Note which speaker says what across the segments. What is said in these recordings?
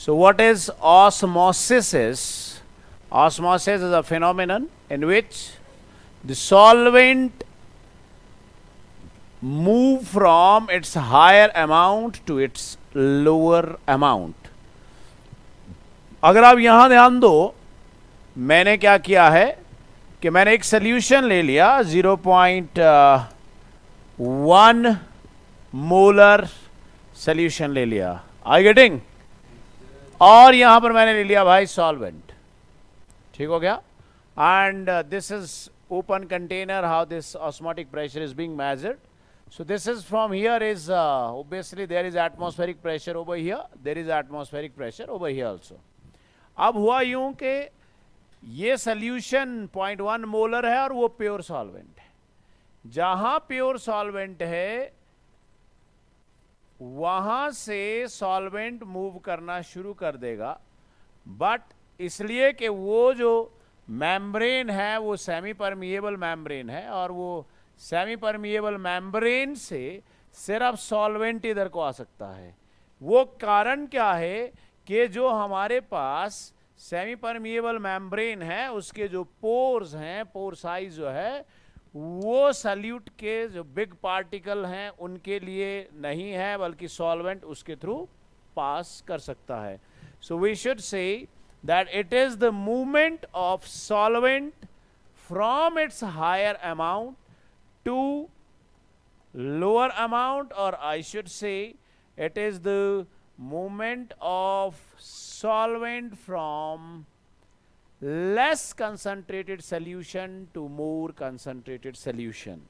Speaker 1: So what is osmosis is? Osmosis is a phenomenon in which the solvent move from its higher amount to its lower amount. अगर आप यहां ध्यान दो, मैंने क्या किया है कि मैंने एक सोल्यूशन ले लिया 0.1 मोलर सोल्यूशन ले लिया, आई गेटिंग, और यहां पर मैंने ले लिया भाई सॉल्वेंट, ठीक हो गया. And this is open container, how this osmotic pressure is being measured. So this is from here is obviously there is atmospheric pressure over here, there is atmospheric pressure over here also. अब हुआ यूं कि ये solution 0.1 molar है और वो pure solvent है. जहां प्योर सॉल्वेंट है वहां से सॉल्वेंट मूव करना शुरू कर देगा, बट इसलिए कि वो जो मेम्ब्रेन है वो सेमी परमिएबल मेम्ब्रेन है, और वो सेमी परमिएबल मेम्ब्रेन से सिर्फ सॉल्वेंट इधर को आ सकता है. वो कारण क्या है कि जो हमारे पास सेमी परमिएबल मेम्ब्रेन है उसके जो पोर्स हैं, पोर साइज जो है वो सल्यूट के जो बिग पार्टिकल हैं उनके लिए नहीं है, बल्कि सॉल्वेंट उसके थ्रू पास कर सकता है. So we should say that it is the movement of solvent from its higher amount to lower amount, or I should say it is the movement of solvent from less concentrated solution to more concentrated solution.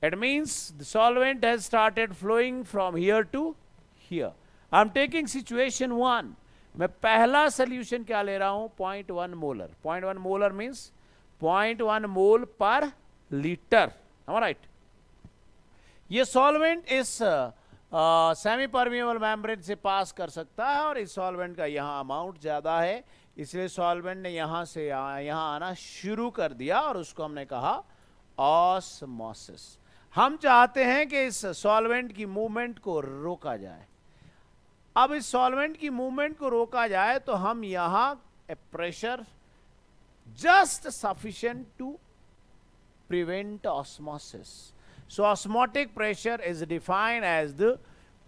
Speaker 1: It means the solvent has started flowing from here to here. I am taking situation 1. मैं पहला solution क्या ले रहा हूं, 0.1 molar. 0.1 molar means 0.1 मोल पर litre, right. ये solvent इस semi permeable membrane से पास कर सकता है, और इस सॉल्वेंट का यहाँ अमाउंट ज़्यादा है, इसलिए सॉल्वेंट ने यहाँ से यहाँ आना शुरू कर दिया, और उसको हमने कहा ऑस्मोसिस. हम चाहते हैं कि इस सॉल्वेंट की मूवमेंट को रोका जाए. अब इस सॉल्वेंट की मूवमेंट को रोका जाए तो हम यहां pressure just sufficient to prevent osmosis. So osmotic pressure is defined as the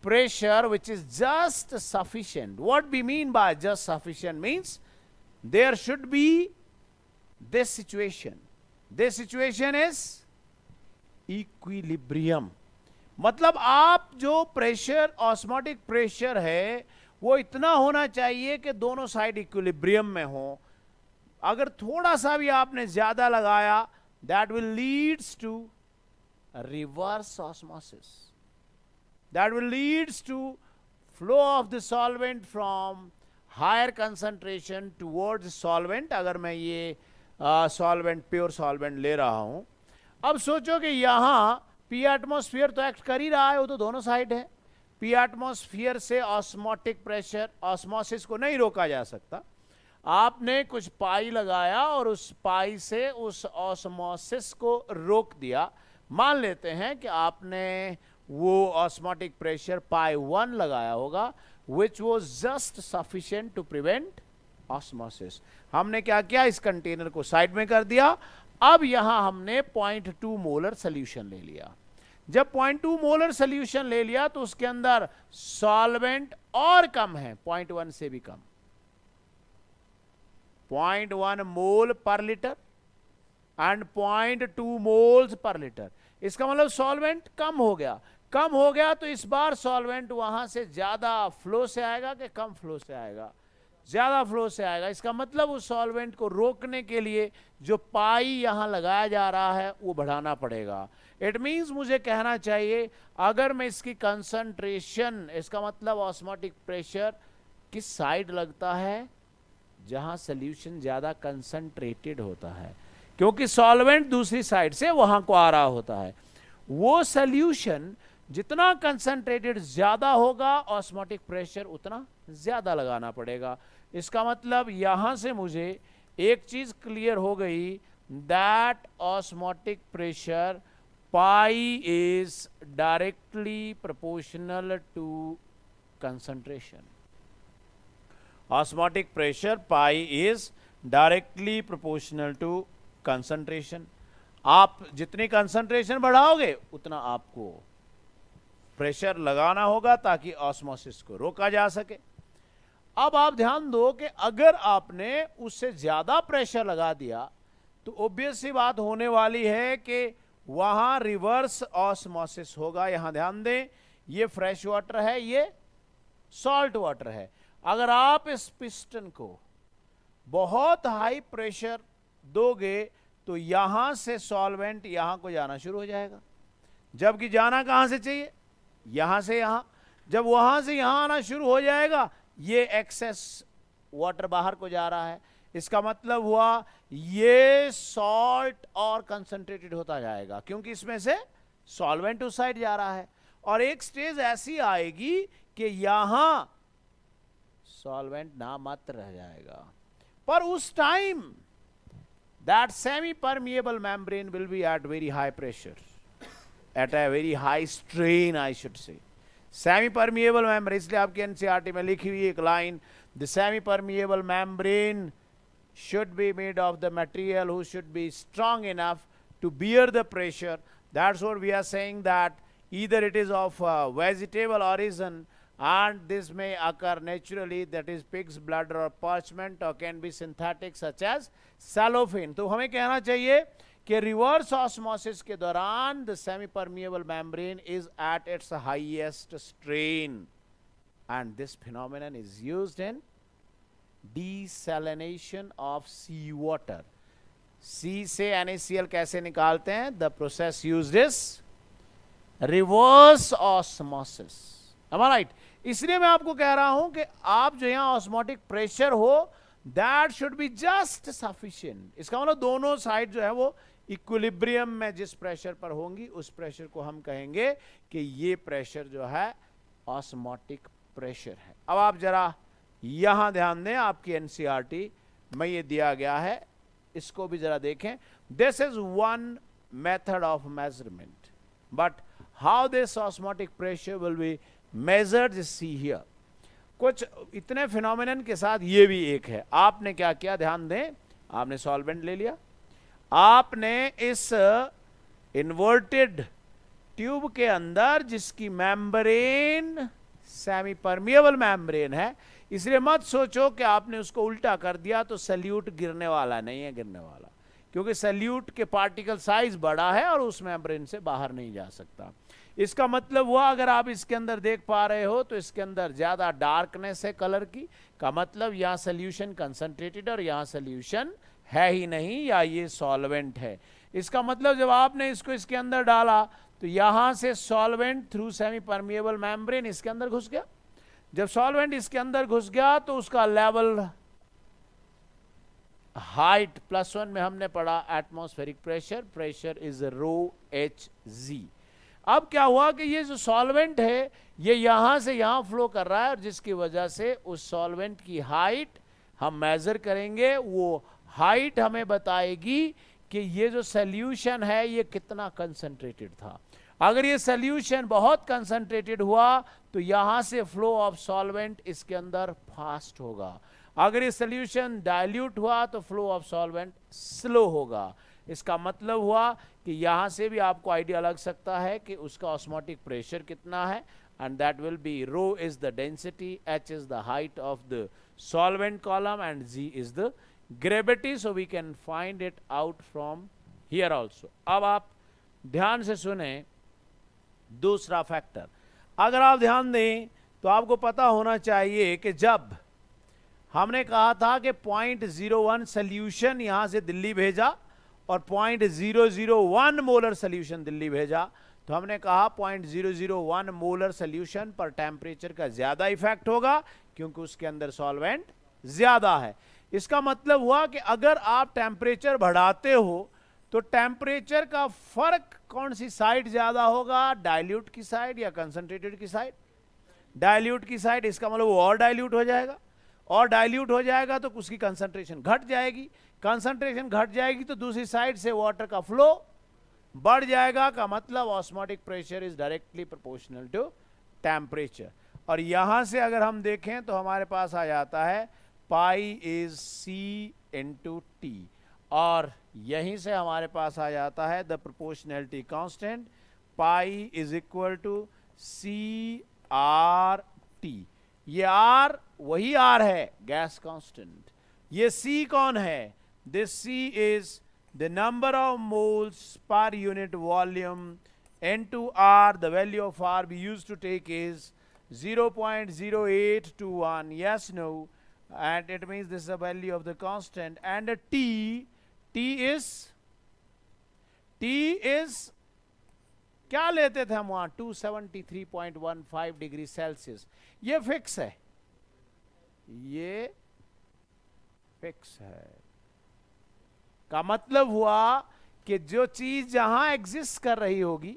Speaker 1: pressure which is just sufficient. What we mean by just sufficient means there should be this situation. This situation is equilibrium. मतलब आप जो pressure, osmotic pressure है, वो इतना होना चाहिए कि दोनों साइड इक्विलिब्रियम में हो. अगर थोड़ा सा भी आपने ज्यादा लगाया, that will leads to reverse osmosis. That will leads to flow of the solvent from higher concentration towards solvent. अगर मैं ये सॉल्वेंट, प्योर सॉल्वेंट ले रहा हूं, अब सोचो कि यहां पी एटमॉस्फेयर तो एक्ट कर ही रहा है, वो तो दोनों साइड है. पी एटमॉस्फेयर से ऑस्मोटिक प्रेशर, ऑस्मोसिस को नहीं रोका जा सकता. आपने कुछ पाई लगाया और उस पाई से उस ऑस्मोसिस को रोक दिया. मान लेते हैं कि आपने वो ऑस्मोटिक प्रेशर पाई 1 लगाया होगा, which was just sufficient to prevent osmosis. हमने क्या किया, इस कंटेनर को साइड में कर दिया. अब यहां हमने 0.2 मोलर सोल्यूशन ले लिया. जब 0.2 मोलर सोल्यूशन ले लिया तो उसके अंदर सॉल्वेंट और कम है, 0.1 से भी कम, 0.1 मोल पर litre and 0.2 moles per litre. इसका मतलब सॉल्वेंट कम हो गया. कम हो गया तो इस बार सॉल्वेंट वहां से ज्यादा फ्लो से आएगा कि कम फ्लो से आएगा, ज्यादा फ्लो से आएगा. इसका मतलब उस सॉल्वेंट को रोकने के लिए जो पाई यहां लगाया जा रहा है वो बढ़ाना पड़ेगा. इट मींस मुझे कहना चाहिए, अगर मैं इसकी कंसंट्रेशन, इसका मतलब ऑस्मोटिक प्रेशर किस साइड लगता है, जहां सोल्यूशन ज्यादा कंसंट्रेटेड होता है, क्योंकि सॉल्वेंट दूसरी साइड से वहां को आ रहा होता है. वो सोल्यूशन जितना कंसंट्रेटेड ज्यादा होगा, ऑस्मोटिक प्रेशर उतना ज्यादा लगाना पड़ेगा. इसका मतलब यहां से मुझे एक चीज क्लियर हो गई, that osmotic pressure pi is directly proportional to concentration. Osmotic pressure pi is directly proportional to concentration. आप जितनी कंसंट्रेशन बढ़ाओगे उतना आपको प्रेशर लगाना होगा ताकि ऑस्मोसिस को रोका जा सके। अब आप ध्यान दो कि अगर आपने उससे ज्यादा प्रेशर लगा दिया तो ऑब्वियस सी बात होने वाली है कि वहां रिवर्स ऑस्मोसिस होगा। यहां ध्यान दें, ये फ्रेश वाटर है, ये सॉल्ट वाटर है। अगर आप इस पिस्टन को बहुत हाई प्रेशर दोगे तो यहां से सॉल्वेंट यहां को जाना शुरू हो जाएगा, जबकि जाना कहां से चाहिए, यहां से यहां। जब वहां से यहां आना शुरू हो जाएगा, ये एक्सेस वाटर बाहर को जा रहा है, इसका मतलब हुआ ये सॉल्ट और कंसंट्रेटेड होता जाएगा, क्योंकि इसमें से सॉल्वेंट उस साइड जा रहा है। और एक स्टेज ऐसी आएगी कि यहां सॉल्वेंट नामात्र रह जाएगा, पर उस time that semi permeable membrane will be at very high pressure, at a very high strain I should say. Semi permeable membrane, इसलिए आपकी एनसीईआरटी में लिखी हुई एक line, the semi permeable membrane should be made of the material who should be strong enough to bear the pressure. That's what we are saying, that either it is of vegetable origin and this may occur naturally, that is pig's blood or parchment, or can be synthetic such as cellophane. तो हमें कहना चाहिए कि reverse osmosis के दौरान the semi permeable membrane is at its highest strain, and this phenomenon is used in desalination of sea water. sea से NaCl कैसे निकालते हैं? The process used is reverse osmosis. Am I right? इसलिए मैं आपको कह रहा हूं कि आप जो यहां ऑस्मोटिक प्रेशर हो, that should be just sufficient. इसका मतलब दोनों साइड जो है वो इक्विलिब्रियम में जिस प्रेशर पर होंगी उस प्रेशर को हम कहेंगे कि ये प्रेशर जो है ऑस्मोटिक प्रेशर है। अब आप जरा यहां ध्यान दें, आपकी एनसीईआरटी में ये दिया गया है, इसको भी जरा देखें। This is one method of measurement, but how this osmotic pressure will be measured is see here. कुछ इतने फिनोमिनन के साथ ये भी एक है। आपने क्या किया, ध्यान दें, आपने सॉल्वेंट ले लिया, आपने इस इन्वर्टेड ट्यूब के अंदर जिसकी मेम्ब्रेन सेमी परमिएबल मेम्ब्रेन है, इसलिए मत सोचो कि आपने उसको उल्टा कर दिया तो सल्यूट गिरने वाला नहीं है, गिरने वाला, क्योंकि सल्यूट के पार्टिकल साइज बड़ा है और उस मेम्ब्रेन से बाहर नहीं जा सकता। इसका मतलब हुआ, अगर आप इसके अंदर देख पा रहे हो तो इसके अंदर ज्यादा डार्कनेस है कलर की, का मतलब यहां सोल्यूशन कंसंट्रेटेड और यहां सोल्यूशन है ही नहीं, या ये सॉल्वेंट है। इसका मतलब जब आपने इसको इसके अंदर डाला तो यहां से solvent through semi permeable membrane इसके अंदर घुस गया। जब सॉल्वेंट इसके अंदर घुस गया तो उसका लेवल हाइट +1 में हमने पढ़ा atmospheric pressure, pressure is ρHg। अब क्या हुआ कि ये जो सॉल्वेंट है ये यहां से यहां फ्लो कर रहा है, और जिसकी वजह से उस सॉल्वेंट की हाइट हम मेजर करेंगे। वो हाइट हमें बताएगी कि ये जो सॉल्यूशन है ये कितना कंसंट्रेटेड था। अगर ये सॉल्यूशन बहुत कंसंट्रेटेड हुआ तो यहां से फ्लो ऑफ सॉल्वेंट इसके अंदर फास्ट होगा। अगर ये सॉल्यूशन डाइल्यूट हुआ तो फ्लो ऑफ सॉल्वेंट स्लो होगा। इसका मतलब हुआ कि यहां से भी आपको आइडिया लग सकता है कि उसका ऑस्मोटिक प्रेशर कितना है, and that will be ρ is the density, H is the height of the solvent column, and G is the gravity. So we can find it out from here also. अब आप ध्यान से सुने दूसरा factor. अगर आप ध्यान दें तो आपको पता होना चाहिए कि जब हमने कहा था कि 0.01 सोल्यूशन यहां से दिल्ली भेजा और 0.001 मोलर सोल्यूशन दिल्ली भेजा, तो हमने कहा 0.001 मोलर सोल्यूशन पर टेम्परेचर का ज्यादा इफेक्ट होगा क्योंकि उसके अंदर सॉल्वेंट ज्यादा है। इसका मतलब हुआ कि अगर आप टेम्परेचर बढ़ाते हो तो टेम्परेचर का फर्क कौन सी साइड ज्यादा होगा, डाइल्यूट की साइड या कंसंट्रेटेड की साइड? डाइल्यूट की साइड। इसका मतलब वो और डाइल्यूट हो जाएगा, और डाइल्यूट हो जाएगा तो उसकी कंसंट्रेशन घट जाएगी, कंसंट्रेशन घट जाएगी तो दूसरी साइड से वाटर का फ्लो बढ़ जाएगा, का मतलब osmotic pressure is directly proportional to temperature. और यहां से अगर हम देखें तो हमारे पास आ जाता है pi is C into T, और यहीं से हमारे पास आ जाता है the proportionality constant pi is equal to CRT। ये R वही R है गैस कांस्टेंट, ये C कौन है? This C is the number of moles per unit volume into R. The value of R we used to take is 0.0821. Yes, no, and it means this is the value of the constant. And T is क्या लेते थे हम वहां? 273.15 degree Celsius. ये fix है, ये fix है। का मतलब हुआ कि जो चीज जहां एग्जिस्ट कर रही होगी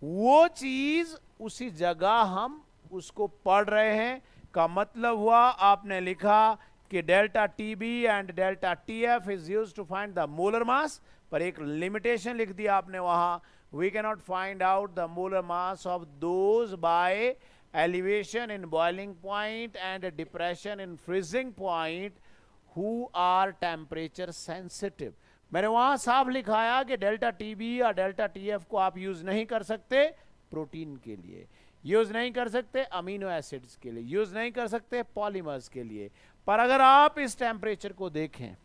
Speaker 1: वो चीज उसी जगह हम उसको पढ़ रहे हैं। का मतलब हुआ आपने लिखा कि delta TB and delta TF is used to find the molar mass, पर एक लिमिटेशन लिख दिया आपने वहां, we can not find out the molar mass of those by elevation in boiling point and depression in freezing point who are temperature sensitive. मैंने वहां साफ लिखाया कि डेल्टा टीबी या डेल्टा टीएफ को आप यूज नहीं कर सकते प्रोटीन के लिए, यूज नहीं कर सकते अमीनो एसिड्स के लिए, यूज नहीं कर सकते पॉलीमर्स के लिए। पर अगर आप इस टेम्परेचर को देखें,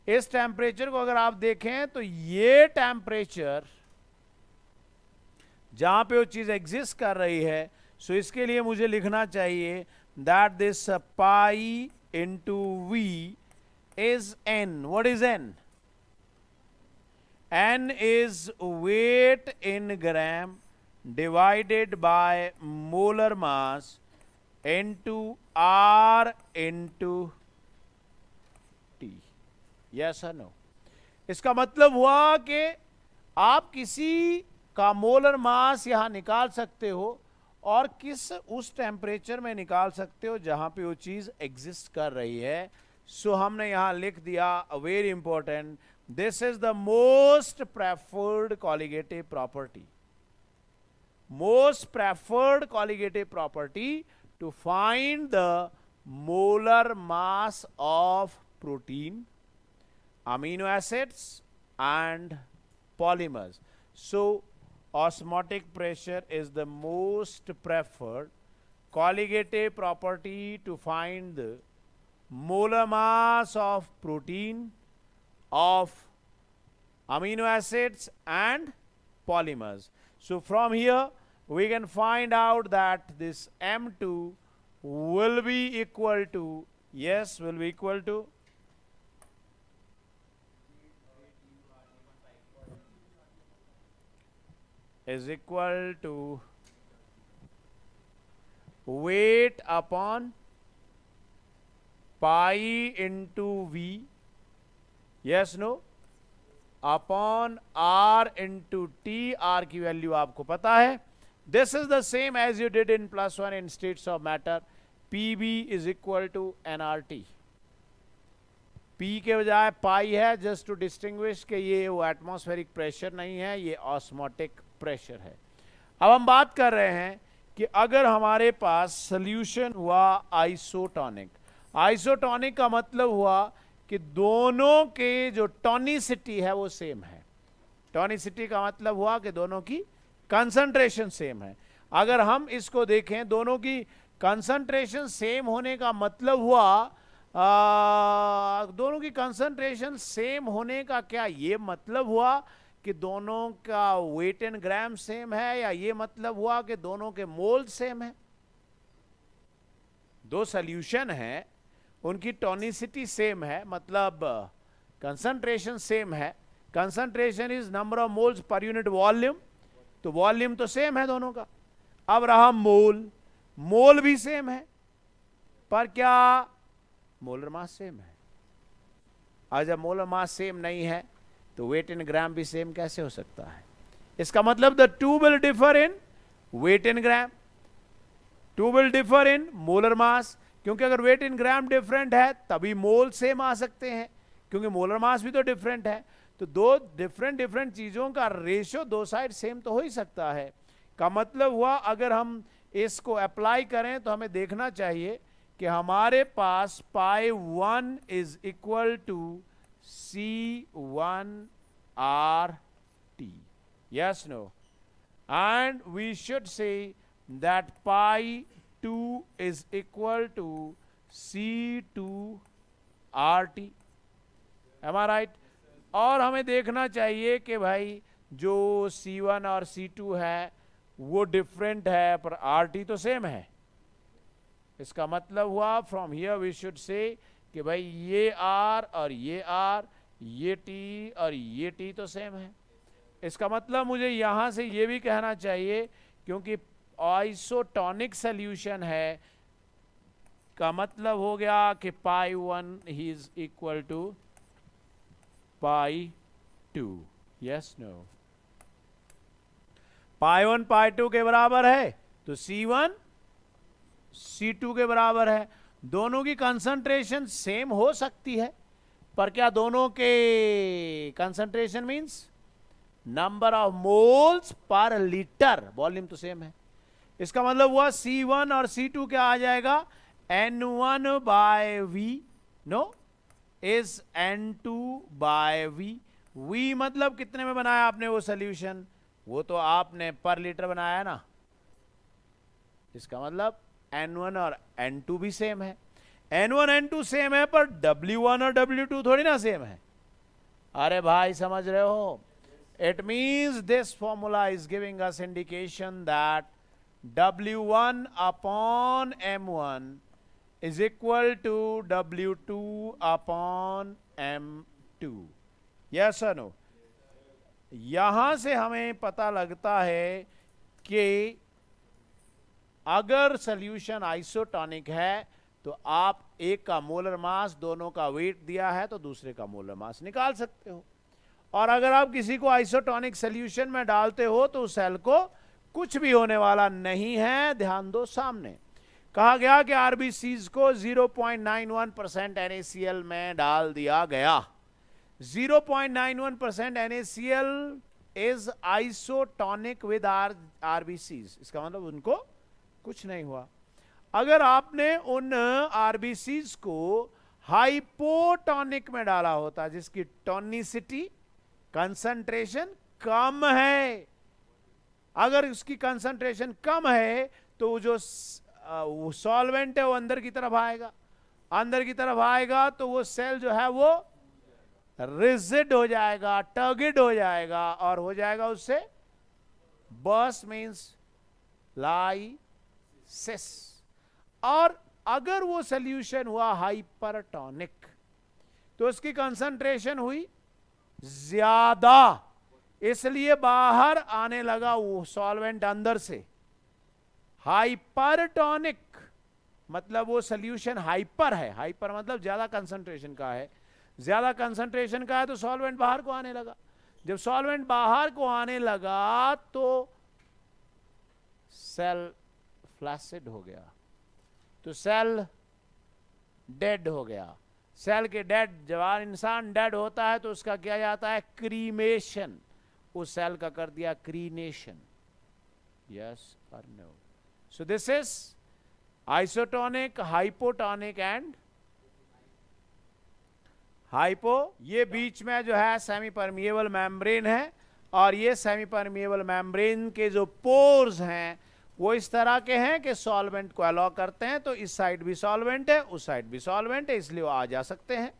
Speaker 1: इस टेम्परेचर को अगर आप देखें तो ये टेम्परेचर जहां पे वो चीज एग्जिस्ट कर रही है, सो इसके लिए मुझे लिखना चाहिए that this pi into V is N. What is N? N is weight in gram divided by molar mass into R into T. Yes or no? इसका मतलब हुआ कि आप किसी का मोलर मास यहां निकाल सकते हो और किस उस टेम्परेचर में निकाल सकते हो जहां पे वो चीज एग्जिस्ट कर रही है। सो हमने यहां लिख दिया very important, this is the most preferred colligative property, most preferred colligative property to find the molar mass of protein, amino acids and polymers. So osmotic pressure is the most preferred colligative property to find the molar mass of protein, of amino acids and polymers. So from here we can find out that this M2 will be equal to, yes, will be equal to is equal to weight upon pi into V, yes no, upon R into T. R की value आपको पता है। This is the same as you did in +1 in states of matter. P V is equal to NRT. P के बजाय पाई है just to distinguish कि ये वो एटमॉस्फेरिक प्रेशर नहीं है, ये ऑस्मोटिक प्रेशर है। अब हम बात कर रहे हैं कि अगर हमारे पास सोल्यूशन हुआ आइसोटोनिक। आइसोटोनिक का मतलब हुआ कि दोनों के जो टॉनिसिटी है वो सेम है। टॉनिसिटी का मतलब हुआ कि दोनों की कंसंट्रेशन सेम है। अगर हम इसको देखें, दोनों की कंसंट्रेशन सेम होने का मतलब हुआ दोनों की कंसंट्रेशन सेम होने का क्या ये मतलब हुआ कि दोनों का वेट इन ग्राम सेम है, या ये मतलब हुआ कि दोनों के मोल सेम है? दो सॉल्यूशन है, उनकी टॉनिसिटी सेम है, मतलब कंसंट्रेशन सेम है। Concentration is number of moles per unit volume, तो वॉल्यूम तो सेम है दोनों का। अब रहा मोल, मोल भी सेम है, पर क्या मोलर मास सेम है? और जब मोलर मास सेम नहीं है तो वेट इन ग्राम भी सेम कैसे हो सकता है? इसका मतलब the two will differ in weight in gram, two will differ in molar mass, क्योंकि अगर वेट इन ग्राम डिफरेंट है तभी मोल सेम आ सकते हैं, क्योंकि मोलर मास भी तो डिफरेंट है। तो दो डिफरेंट चीजों का रेशियो दो साइड सेम तो हो ही सकता है। का मतलब हुआ अगर हम इसको अप्लाई करें तो हमें देखना चाहिए कि हमारे पास pi 1 is equal to C1 RT. Yes, no? And we should say that pi 2 is equal to C2 RT. Am I right? और हमें देखना चाहिए कि भाई जो C1 और C2 है वो डिफरेंट है पर RT तो सेम है। इसका मतलब हुआ फ्रॉम हियर वी शुड से कि भाई ये R और ये R, ये T और ये T तो सेम है। इसका मतलब मुझे यहां से ये भी कहना चाहिए क्योंकि आइसोटोनिक सॉल्यूशन है, का मतलब हो गया कि pi 1 is equal to pi 2। Yes no? Pi 1 pi 2 के बराबर है तो C1 C2 के बराबर है। दोनों की कंसंट्रेशन सेम हो सकती है, पर क्या दोनों के concentration means number of moles पर लीटर, वॉल्यूम तो सेम है। इसका मतलब हुआ C1 और C2 क्या आ जाएगा, N1 by V, no, is N2 by V। V मतलब कितने में बनाया आपने वो सोल्यूशन, वो तो आपने पर लीटर बनाया ना। इसका मतलब N1 और N2 भी सेम है। N1 N2 सेम है पर W1 और W2 थोड़ी ना सेम है। अरे भाई समझ रहे हो? It means this formula is giving us indication that W1 upon M1 is equal to W2 upon M2. Yes or no? यहां से हमें पता लगता है कि अगर सॉल्यूशन आइसोटोनिक है तो आप एक का मोलर मास, दोनों का वेट दिया है तो दूसरे का मोलर मास निकाल सकते हो। और अगर आप किसी को आइसोटोनिक सॉल्यूशन में डालते हो तो उस सेल को कुछ भी होने वाला नहीं है। ध्यान दो, सामने कहा गया कि आरबीसीज को 0.91% NaCl में डाल दिया गया। 0.91% NaCl is isotonic with RBCs. इसका मतलब उनको कुछ नहीं हुआ। अगर आपने उन आरबीसीज को हाइपोटोनिक में डाला होता जिसकी टोनिसिटी, कंसंट्रेशन कम है, अगर उसकी कंसंट्रेशन कम है तो जो सॉल्वेंट है वो अंदर की तरफ आएगा, अंदर की तरफ आएगा तो वो सेल जो है वो रिजिड हो जाएगा, टर्गिड हो जाएगा और हो जाएगा उससे बर्स्ट मींस लाइसिस। और अगर वो सॉल्यूशन हुआ हाइपरटोनिक तो उसकी कंसंट्रेशन हुई ज्यादा, इसलिए बाहर आने लगा वो सॉल्वेंट अंदर से। हाइपरटोनिक मतलब वो सॉल्यूशन हाइपर है, हाइपर मतलब ज्यादा कंसंट्रेशन का है, ज्यादा कंसंट्रेशन का है तो सॉल्वेंट बाहर को आने लगा। जब सॉल्वेंट बाहर को आने लगा तो सेल फ्लैसिड हो गया, तो सेल डेड हो गया। सेल के डेड, जब इंसान डेड होता है तो उसका किया जाता है क्रीमेशन, उस सेल का कर दिया क्रीनेशन। यस और no? So this is isotonic, hypotonic and hypo. ये बीच में जो है सेमी परमिएबल मेम्ब्रेन है और ये सेमी परमिएबल मेम्ब्रेन के जो पोर्स हैं वो इस तरह के हैं कि सॉल्वेंट को अलाउ करते हैं, तो इस साइड भी सॉल्वेंट है, उस साइड भी सॉल्वेंट है, इसलिए वो आ जा सकते हैं।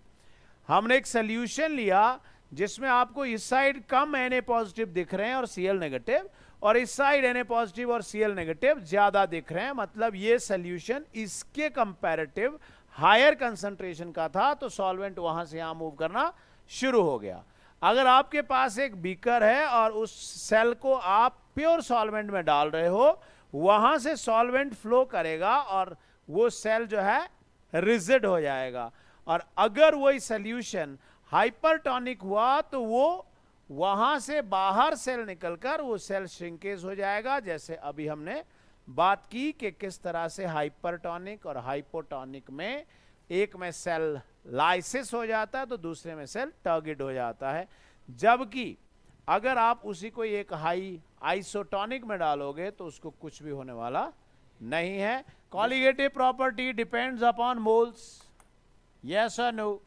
Speaker 1: हमने एक सोल्यूशन लिया जिसमें आपको इस साइड कम Na पॉजिटिव दिख रहे हैं और Cl नेगेटिव, और इस साइड Na पॉजिटिव और Cl नेगेटिव ज्यादा दिख रहे हैं, मतलब ये सोल्यूशन इसके कंपैरेटिव हायर कंसंट्रेशन का था, तो सॉल्वेंट वहां से यहां मूव करना शुरू हो गया। अगर आपके पास एक बीकर है और उस सेल को आप प्योर सॉल्वेंट में डाल रहे हो, वहां से सॉल्वेंट फ्लो करेगा और वो सेल जो है रिजिड हो जाएगा। और अगर वही सॉल्यूशन हाइपरटोनिक हुआ तो वो वहां से बाहर सेल निकलकर वो सेल श्रिंकेज हो जाएगा, जैसे अभी हमने बात की कि किस तरह से हाइपरटोनिक और हाइपोटोनिक में एक में सेल लाइसिस हो जाता है तो दूसरे में सेल टर्गिड हो जाता है। जबकि अगर आप उसी को एक हाई आइसोटोनिक में डालोगे तो उसको कुछ भी होने वाला नहीं है. Colligative property depends upon moles. Yes or no?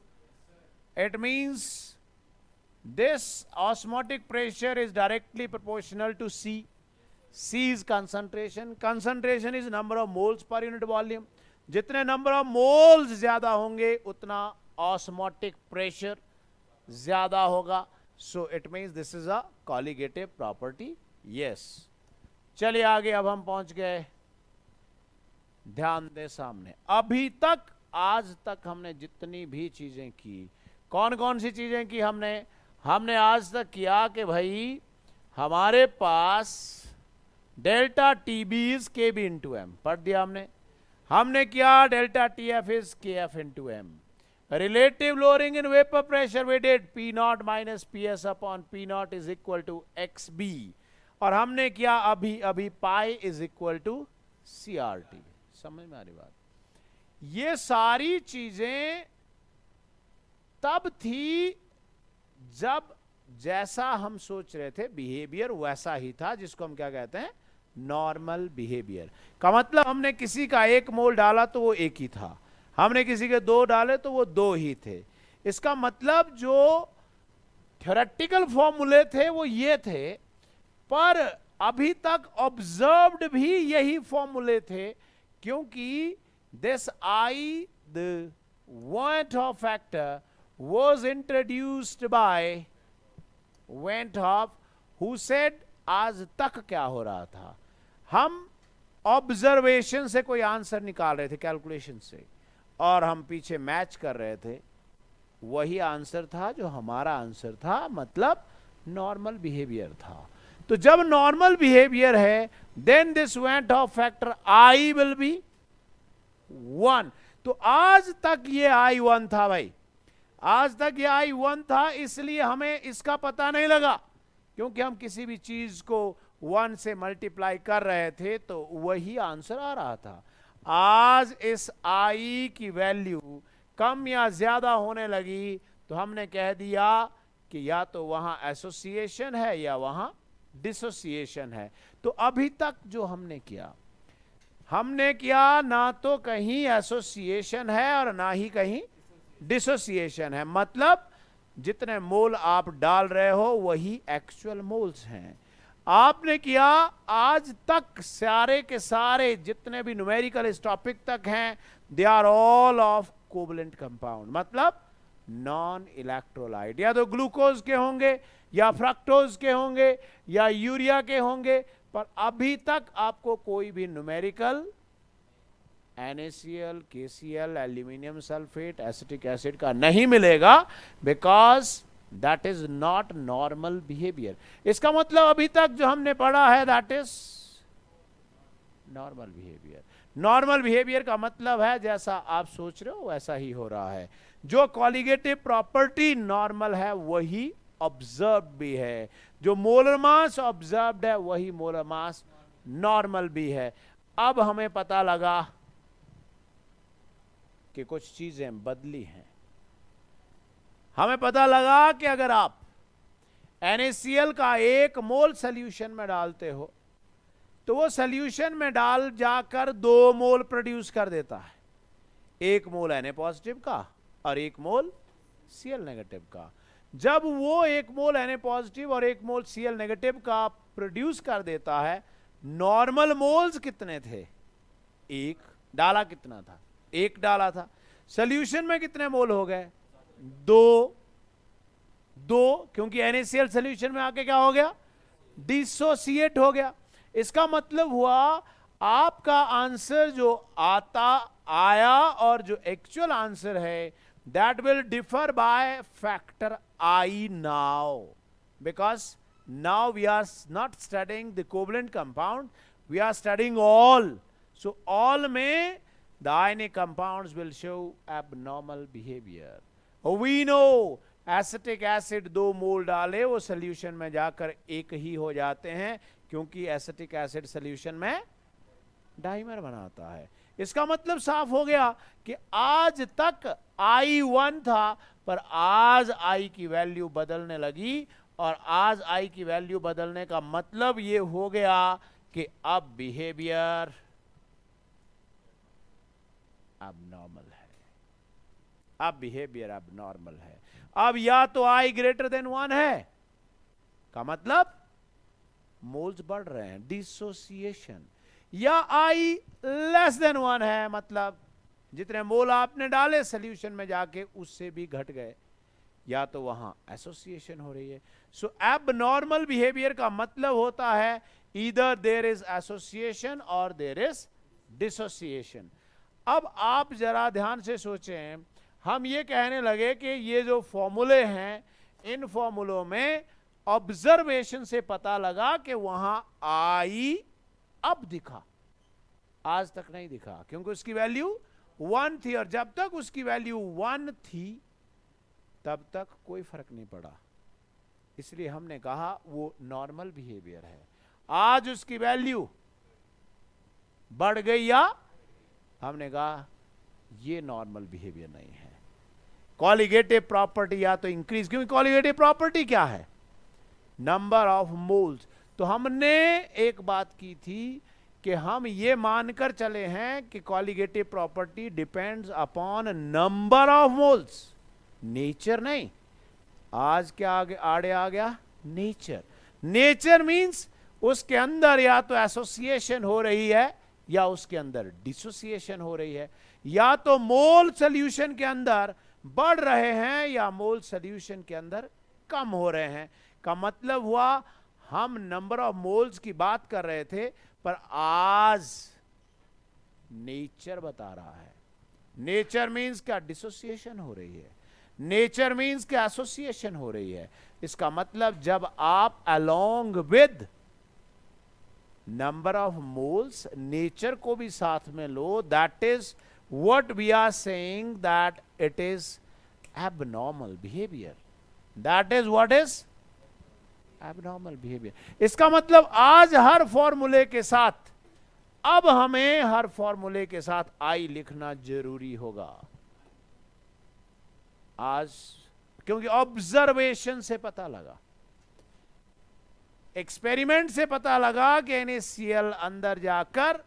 Speaker 1: It means this osmotic pressure is directly proportional to C. C is concentration. Concentration is number of moles per unit volume. जितने नंबर ऑफ मोल्स ज्यादा होंगे उतना osmotic pressure ज्यादा होगा. So it means this is a colligative property. Yes, चलिए आगे. अब हम पहुंच गए. ध्यान दे सामने. अभी तक आज तक हमने जितनी भी चीजें की, कौन कौन सी चीजें की हमने आज तक किया कि भाई हमारे पास delta T B is K B into M. पढ़ दिया हमने किया delta T F is K F into M. Relative lowering in vapour pressure we did P naught minus P S upon P naught is equal to X B. और हमने किया अभी pi is equal to C R T. समझ में आ रही बात? ये सारी चीजें तब थी जब जैसा हम सोच रहे थे बिहेवियर वैसा ही था, जिसको हम क्या कहते हैं, नॉर्मल बिहेवियर. का मतलब हमने किसी का 1 मोल डाला तो वो 1 ही था, हमने किसी के 2 डाले तो वो 2 ही थे. इसका मतलब जो थ्योरेटिकल फॉर्मूले थे वो ये थे, पर अभी तक ऑब्जर्व्ड भी यही फॉर्मूले थे, क्योंकि this I the Went Hoff factor was introduced by Went Hoff, who said आज तक क्या हो रहा था, हम ऑब्जर्वेशन से कोई आंसर निकाल रहे थे कैलकुलेशन से, और हम पीछे मैच कर रहे थे. वही आंसर था जो हमारा आंसर था, मतलब नॉर्मल बिहेवियर था. तो जब नॉर्मल बिहेवियर है then this Went Hoff factor i will be 1. तो आज तक ये I1 था भाई, आज तक ये I1 था, इसलिए हमें इसका पता नहीं लगा, क्योंकि हम किसी भी चीज को 1 से मल्टीप्लाई कर रहे थे तो वही आंसर आ रहा था. आज इस I की वैल्यू कम या ज्यादा होने लगी तो हमने कह दिया कि या तो वहां एसोसिएशन है या वहां डिसोसिएशन है. तो अभी तक जो हमने किया ना तो कहीं एसोसिएशन है और ना ही कहीं डिसोसिएशन है. मतलब जितने मोल आप डाल रहे हो वही एक्चुअल मोल्स हैं. आपने किया आज तक सारे के सारे जितने भी न्यूमेरिकल इस टॉपिक तक हैं, they are all of covalent compound, मतलब नॉन इलेक्ट्रोलाइट. या तो ग्लूकोज के होंगे या फ्रक्टोज के होंगे या यूरिया के होंगे, पर अभी तक आपको कोई भी numerical NaCl, KCl, aluminium sulphate, acetic acid का नहीं मिलेगा, because that is not normal behaviour. इसका मतलब अभी तक जो हमने पढ़ा है that is normal behaviour. Normal behaviour का मतलब है जैसा आप सोच रहे हो वैसा ही हो रहा है. जो कॉलिगेटिव प्रॉपर्टी नॉर्मल है वही ऑब्जर्व भी है, जो मोलर मास ऑब्जर्व्ड है वही मोलर मास नॉर्मल भी है. अब हमें पता लगा कि कुछ चीजें बदली हैं. हमें पता लगा कि अगर आप NaCl का 1 मोल सॉल्यूशन में डालते हो तो वो सॉल्यूशन में डाल जाकर 2 मोल प्रोड्यूस कर देता है. 1 मोल Na पॉजिटिव का और 1 मोल Cl नेगेटिव का. जब वो 1 मोल Na पॉजिटिव और 1 मोल Cl नेगेटिव का प्रोड्यूस कर देता है, नॉर्मल मोल्स कितने थे, 1. डाला कितना था, 1 डाला था. सॉल्यूशन में कितने मोल हो गए, 2, क्योंकि NaCl सॉल्यूशन में आके क्या हो गया, डिसोसिएट हो गया. इसका मतलब हुआ आपका आंसर जो आया और जो एक्चुअल आंसर है that will differ by factor I now, because now we are not studying the covalent compound, we are studying all. So all में the ionic compounds will show abnormal behavior. We know acetic acid 2 मोल डाले वो solution में जाकर 1 ही हो जाते हैं, क्योंकि acetic acid solution में डाइमर बनाता है. इसका मतलब साफ हो गया कि आज तक I1 था, पर आज I की वैल्यू बदलने लगी, और आज I की वैल्यू बदलने का मतलब ये हो गया कि अब बिहेवियर एबनॉर्मल है, अब बिहेवियर एबनॉर्मल है। अब या तो आई ग्रेटर देन 1 है, का मतलब मोल्स बढ़ रहे हैं, डिसोसिएशन, या आई लेस देन 1 है, मतलब जितने मोल आपने डाले सोल्यूशन में जाके उससे भी घट गए, या तो वहां एसोसिएशन हो रही है। सो एबनॉर्मल बिहेवियर का मतलब होता है ईदर देयर इज एसोसिएशन और देयर इज डिसोसिएशन। अब आप जरा ध्यान से सोचें, हम ये कहने लगे कि ये जो फॉर्मूले हैं, इन फॉर्मूलों में ऑब्जर्वेशन से पता लगा कि वहां आई अब दिखा, आज तक नहीं दिखा, क्योंकि उसकी वैल्यू 1 थी, और जब तक उसकी वैल्यू 1 थी तब तक कोई फर्क नहीं पड़ा, इसलिए हमने कहा वो नॉर्मल बिहेवियर है। आज उसकी वैल्यू बढ़ गई या हमने कहा ये नॉर्मल बिहेवियर नहीं है। कॉलिगेटिव प्रॉपर्टी या तो इंक्रीज, क्योंकि कॉलिगेटिव प्रॉपर्टी क्या है, नंबर ऑफ मोल्स। तो हमने एक बात की थी कि हम ये मानकर चले हैं कि colligative property depends upon number of moles, nature नहीं। आज क्या आड़े आ गया, नेचर। नेचर मींस उसके अंदर या तो एसोसिएशन हो रही है या उसके अंदर डिसोसिएशन हो रही है, या तो मोल सॉल्यूशन के अंदर बढ़ रहे हैं या मोल सॉल्यूशन के अंदर कम हो रहे हैं। का मतलब हुआ हम नंबर ऑफ मोल्स की बात कर रहे थे, पर आज नेचर बता रहा है। नेचर मींस क्या, डिसोसिएशन हो रही है, नेचर मींस क्या, एसोसिएशन हो रही है। इसका मतलब जब आप along with number of moles nature को भी साथ में लो, that is what we are saying that it is abnormal behaviour, that is what is abnormal behaviour. इसका मतलब आज हर फॉर्मूले के साथ, अब हमें हर फॉर्मूले के साथ आई लिखना जरूरी होगा आज, क्योंकि ऑब्जर्वेशन से पता लगा, एक्सपेरिमेंट से पता लगा कि NaCl अंदर जाकर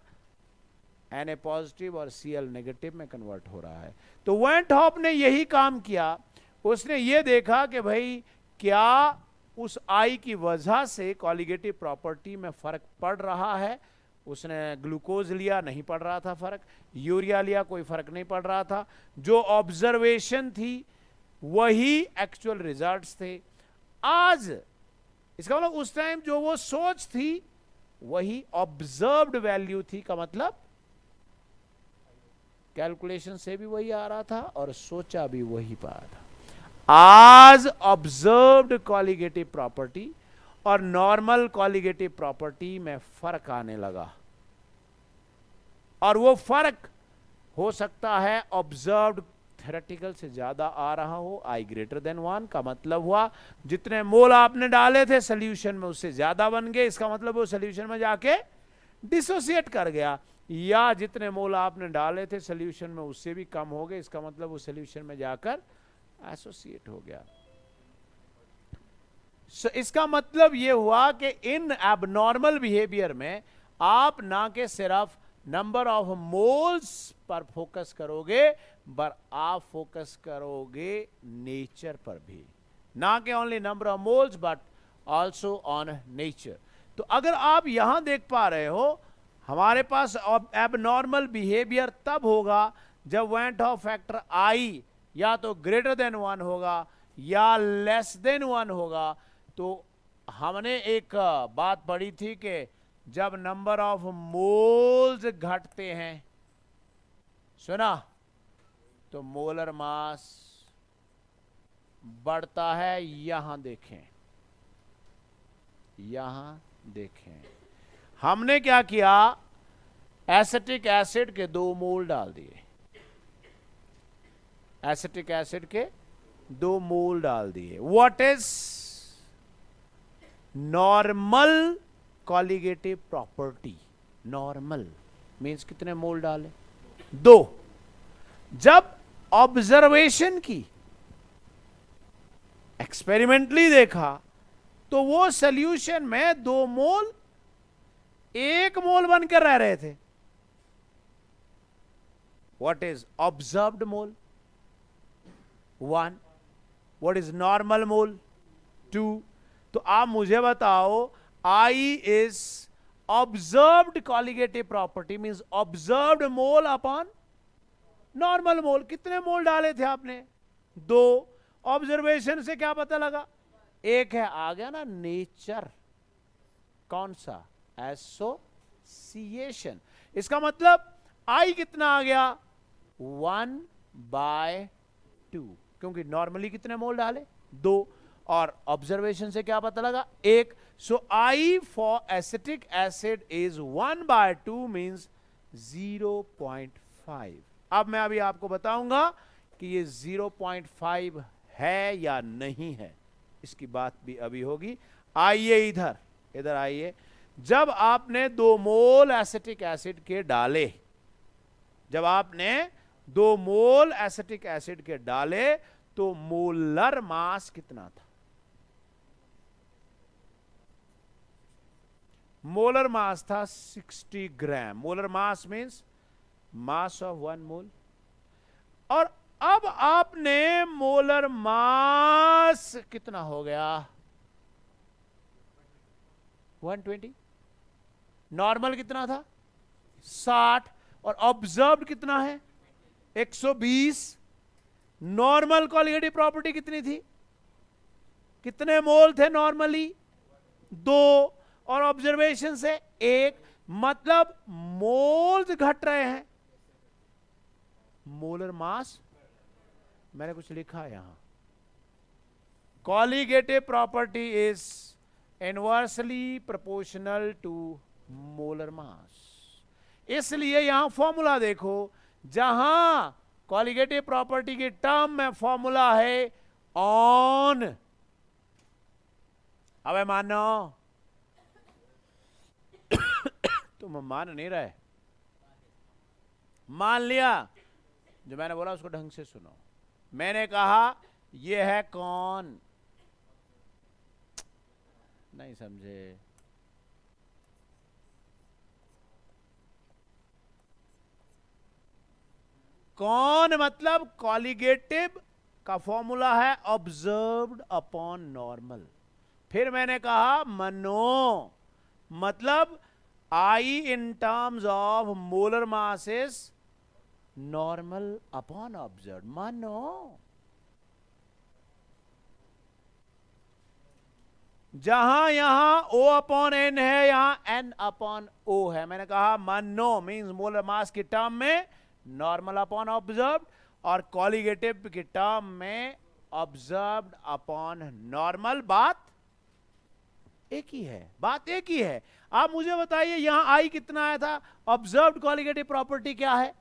Speaker 1: Na पॉजिटिव और Cl नेगेटिव में कन्वर्ट हो रहा है। तो वेंट हॉप ने यही काम किया, उसने ये देखा कि भाई क्या उस आई की वजह से कॉलिगेटिव प्रॉपर्टी में फर्क पड़ रहा है। उसने ग्लूकोज लिया, नहीं पड़ रहा था फर्क, यूरिया लिया, कोई फर्क नहीं पड़ रहा था। जो ऑब्जर्वेशन थी वही एक्चुअल रिजल्ट्स थे। आज इसका मतलब उस टाइम जो वो सोच थी वही ऑब्जर्व्ड वैल्यू थी, का मतलब कैलकुलेशन से भी वही आ रहा था और सोचा भी वही पा रहा था। आज ऑब्जर्व्ड कॉलिगेटिव प्रॉपर्टी और नॉर्मल कॉलिगेटिव प्रॉपर्टी में फर्क आने लगा, और वो फर्क हो सकता है ऑब्जर्व्ड थ्योरेटिकल से ज्यादा आ रहा हो, आई ग्रेटर देन 1 का मतलब हुआ जितने मोल आपने डाले थे सोल्यूशन में उससे ज्यादा बन गए, इसका मतलब वो सोल्यूशन में जाके डिसोसिएट कर गया, या जितने मोल आपने डाले थे सोल्यूशन में उससे भी कम हो गए, इसका मतलब वो सोल्यूशन में जाकर एसोसिएट हो गया। इसका मतलब ये हुआ कि इन एबनॉर्मल बिहेवियर में आप ना के सिर्फ नंबर ऑफ मोल्स पर फोकस करोगे, पर आप फोकस करोगे नेचर पर भी, ना कि only number of moles but also on nature. तो अगर आप यहां देख पा रहे हो, हमारे पास एबनॉर्मल बिहेवियर तब होगा जब वेंट हॉप फैक्टर आई या तो ग्रेटर देन 1 होगा या लेस देन 1 होगा। तो हमने एक बात पढ़ी थी कि जब नंबर ऑफ मोल्स घटते हैं, सुना, तो मोलर मास बढ़ता है। यहां देखें, यहां देखें, हमने क्या किया, एसिटिक एसिड के 2 मोल डाल दिए, एसिटिक एसिड के 2 मोल डाल दिए। What is normal colligative property? Normal means कितने मोल डाले, 2। जब ऑब्जर्वेशन की, एक्सपेरिमेंटली देखा, तो वो सॉल्यूशन में 2 मोल 1 मोल बनकर रह रहे थे। What is observed mole? 1. What is normal mole? 2. तो आप मुझे बताओ, I is observed colligative property, means observed mole upon normal mole. कितने मोल डाले थे आपने? 2. ऑब्जर्वेशन से क्या पता लगा? 1 है. आ गया ना नेचर. कौन सा? एसोसिएशन. इसका मतलब I कितना आ गया? 1/2, क्योंकि नॉर्मली कितने मोल डाले? 2. और ऑब्जर्वेशन से क्या पता लगा? 1. सो I for acetic acid is 1/2 means 0.5. अब मैं अभी आपको बताऊंगा कि ये 0.5 है या नहीं है, इसकी बात भी अभी होगी. आइए इधर आइए. जब आपने 2 मोल एसिटिक एसिड के डाले, जब आपने 2 मोल एसिटिक एसिड के डाले, तो मोलर मास कितना था? मोलर मास था 60 ग्राम. Molar mass means mass of 1 mole. और अब आपने मोलर मास कितना हो गया? 120. नॉर्मल कितना था? 60. और ऑब्जर्व्ड कितना है? 120. नॉर्मल कॉलिगेटिव प्रॉपर्टी कितनी थी? कितने मोल थे नॉर्मली? 2. और ऑब्जर्वेशन से 1. मतलब मोल्स घट रहे हैं. मोलर मास, मैंने कुछ लिखा है यहां. Colligative property is inversely proportional to molar mass. इसलिए यहां फॉर्मूला देखो, जहां कॉलिगेटिव प्रॉपर्टी की टर्म में फॉर्मूला है ऑन. अब मानो तुम मान नहीं रहे. मान लिया. जो मैंने बोला उसको ढंग से सुनो. मैंने कहा यह है कौन? नहीं समझे? कौन मतलब कॉलिगेटिव का फॉर्मूला है ऑब्जर्व्ड अपॉन नॉर्मल. फिर मैंने कहा मनो, मतलब I in terms of molar mass is normal upon observed. मानो जहां यहां O अपॉन N है, यहां N अपॉन O है. मैंने कहा मानो मीन्स मोलर मास की टर्म में नॉर्मल अपॉन ऑब्जर्व्ड, और कॉलिगेटिव की टर्म में ऑब्जर्व्ड अपॉन नॉर्मल. बात एक ही है. बात एक ही है. आप मुझे बताइए यहां आई कितना आया था? ऑब्जर्व्ड कॉलिगेटिव प्रॉपर्टी क्या है?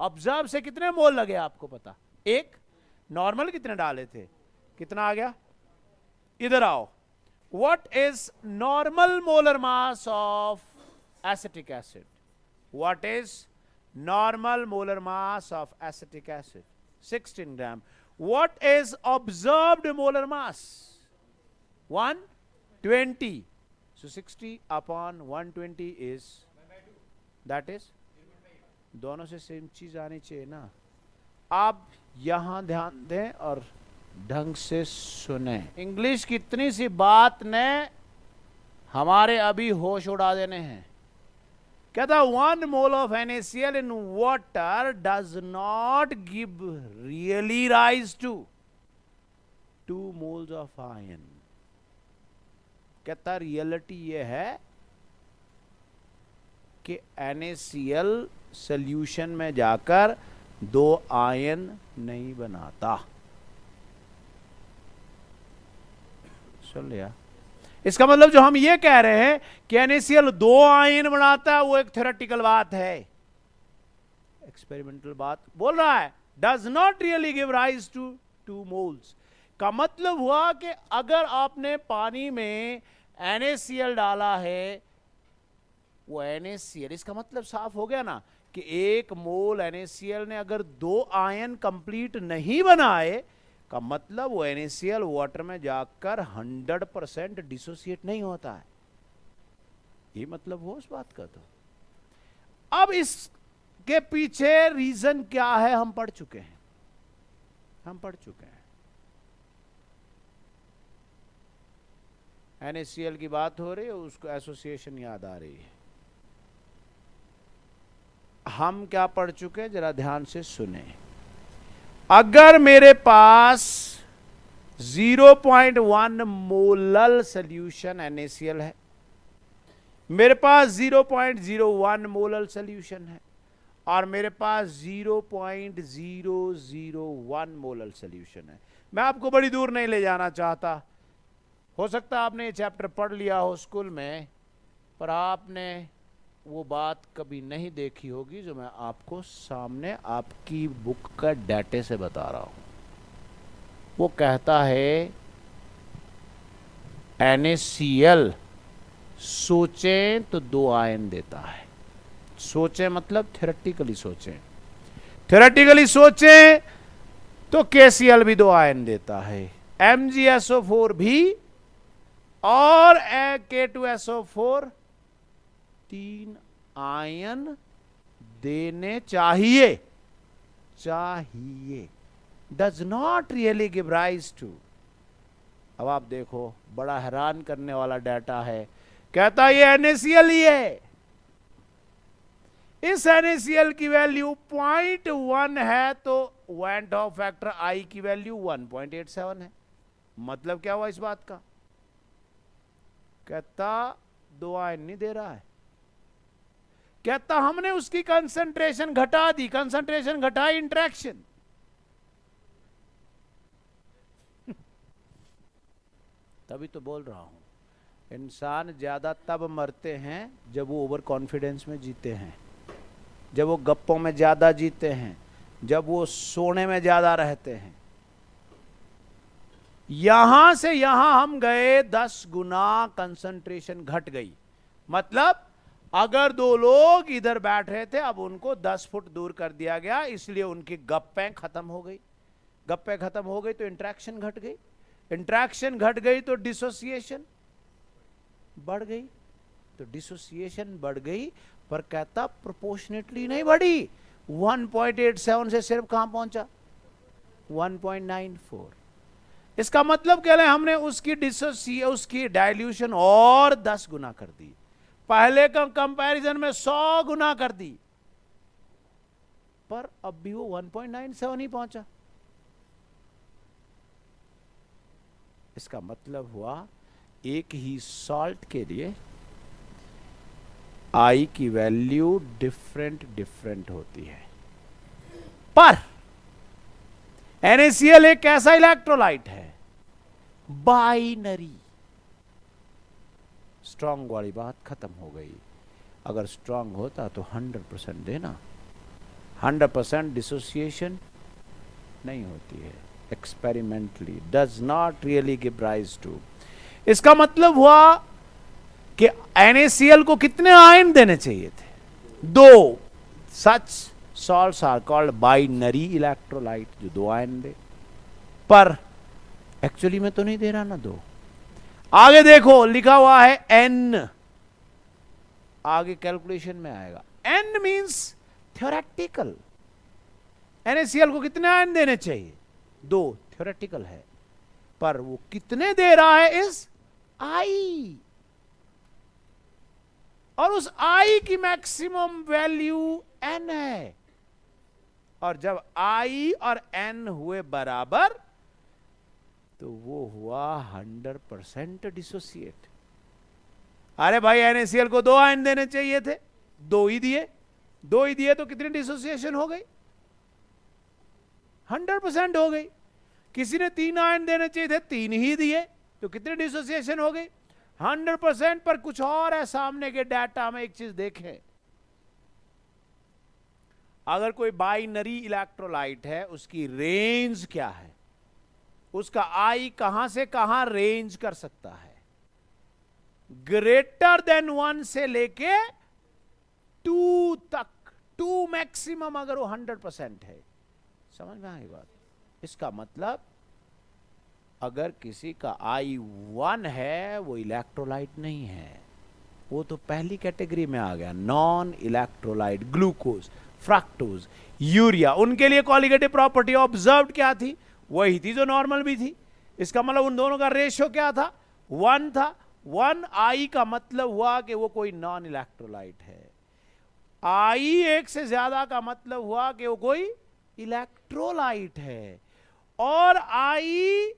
Speaker 1: ऑब्जर्व से कितने मोल लगे आपको पता? 1. नॉर्मल कितने डाले थे? कितना आ गया? इधर आओ. What is normal molar mass of acetic acid? What is normal molar mass of acetic acid? 16 gram. What is observed molar mass? 120. So 60 upon 120 is, that is, दोनों से सेम चीज आनी चाहिए ना. आप यहां ध्यान दें और ढंग से सुने. इंग्लिश की इतनी सी बात ने हमारे अभी होश उड़ा देने हैं. कहता 1 mole of NaCl in water does not give really rise to 2 moles of ion. कहता रियलिटी ये है कि NaCl सॉल्यूशन में जाकर 2 आयन नहीं बनाता. सुन लिया? इसका मतलब जो हम ये कह रहे हैं कि NaCl 2 आयन बनाता है, वो एक थ्योरेटिकल बात है, एक्सपेरिमेंटल बात बोल रहा है. Does not really give rise to 2 moles का मतलब हुआ कि अगर आपने पानी में NaCl डाला है, वो NaCl, इसका मतलब साफ हो गया ना कि 1 मोल NaCl ने अगर 2 आयन कंप्लीट नहीं बनाए, का मतलब वो NaCl वाटर में जाकर 100% डिसोसिएट नहीं होता है. ये मतलब हो उस बात का. तो अब इस के पीछे रीजन क्या है हम पढ़ चुके हैं, NaCl की बात हो रही है, उसको एसोसिएशन याद आ रही है। हम क्या पढ़ चुके हैं, जरा ध्यान से सुने। अगर मेरे पास 0.1 मोलल सोल्यूशन NaCl है, मेरे पास 0.01 मोलल सोल्यूशन है, और मेरे पास 0.001 मोलल सोल्यूशन है। मैं आपको बड़ी दूर नहीं ले जाना चाहता, हो सकता है आपने ये चैप्टर पढ़ लिया हो स्कूल में, पर आपने वो बात कभी नहीं देखी होगी जो मैं आपको सामने आपकी बुक का डाटे से बता रहा हूं। वो कहता है NaCl सोचें तो 2 आयन देता है। सोचें मतलब थ्योरेटिकली सोचें, थ्योरेटिकली सोचें तो KCl भी 2 आयन देता है, MgSO4 भी, और K2SO4 3 आयन देने चाहिए, does not really give rise to. अब आप देखो, बड़ा हैरान करने वाला डाटा है। कहता है ये NaCl ही है। इस NaCl की वैल्यू 0.1 है, तो वैन डॉ फैक्टर I की वैल्यू 1.87 है। मतलब क्या हुआ इस बात का? कहता 2 आयन नहीं दे रहा है, कहता हमने उसकी कंसंट्रेशन घटा दी, कंसंट्रेशन घटाई इंटरेक्शन। तभी तो बोल रहा हूं, इंसान ज्यादा तब मरते हैं जब वो ओवर कॉन्फिडेंस में जीते हैं, जब वो गप्पों में ज्यादा जीते हैं, जब वो सोने में ज्यादा रहते हैं। यहां से यहां हम गए 10 गुना कंसंट्रेशन घट गई। मतलब अगर 2 लोग इधर बैठ रहे थे, अब उनको 10 फुट दूर कर दिया गया, इसलिए उनकी गप्पें खत्म हो गई। गप्पें खत्म हो गई तो इंटरेक्शन घट गई, इंटरेक्शन घट गई तो डिसोसिएशन बढ़ गई, तो डिसोसिएशन बढ़ गई, पर कहता प्रोपोर्शनेटली नहीं बढ़ी। 1.87 से सिर्फ कहां पहुंचा? 1.94। इसका मतलब कह रहे हैं हमने उसकी डाइल्यूशन और 10 गुना कर दी, पहले का कंपैरिजन में 100 गुना कर दी, पर अब भी वो 1.97 ही पहुंचा। इसका मतलब हुआ एक ही सॉल्ट के लिए I की वैल्यू डिफरेंट होती है। पर NaCl एक ऐसा इलेक्ट्रोलाइट है, बाइनरी। स्ट्रांग वाली बात खत्म हो गई। अगर स्ट्रांग होता तो 100% देना, 100% डिसोसिएशन नहीं होती है, experimentally does not really give rise to. इसका मतलब हुआ कि NaCl को कितने आयन देने चाहिए थे? 2। सच salts are called binary electrolyte, जो 2 आयन दे, पर एक्चुअली में तो नहीं दे रहा ना 2। आगे देखो लिखा हुआ है N, आगे कैलकुलेशन में आएगा। N means theoretical. NaCl को कितने आयन देने चाहिए? 2, थ्योरेटिकल है, पर वो कितने दे रहा है? इस I, और उस I की मैक्सिमम वैल्यू N है, और जब I और N हुए बराबर तो वो हुआ 100% डिसोसिएट। अरे भाई NaCl को 2 आयन देने चाहिए थे, 2 ही दिए तो कितनी डिसोसिएशन हो गई? 100% हो गई। किसी ने 3 आयन देने चाहिए थे, 3 ही दिए तो कितनी डिसोसिएशन हो गई? 100%। पर कुछ और है सामने के डाटा में, एक चीज देखें। अगर कोई बाइनरी इलेक्ट्रोलाइट है, उसकी रेंज क्या है? उसका I कहां से कहां रेंज कर सकता है? ग्रेटर देन 1 से लेके 2 तक, 2 मैक्सिमम, अगर वो 100% है। समझ में आई बात? इसका मतलब अगर किसी का I 1 है, वो इलेक्ट्रोलाइट नहीं है, वो तो पहली कैटेगरी में आ गया, non electrolyte, glucose. Fructose, urea, उनके लिए कॉलिगेटिव प्रॉपर्टी ऑब्जर्व्ड क्या थी? वही थी जो नॉर्मल भी थी। इसका मतलब उन दोनों का रेशियो क्या था? 1 था। 1I का मतलब हुआ कि वो कोई नॉन इलेक्ट्रोलाइट है। I 1 से ज्यादा का मतलब हुआ कि वो कोई इलेक्ट्रोलाइट है। और I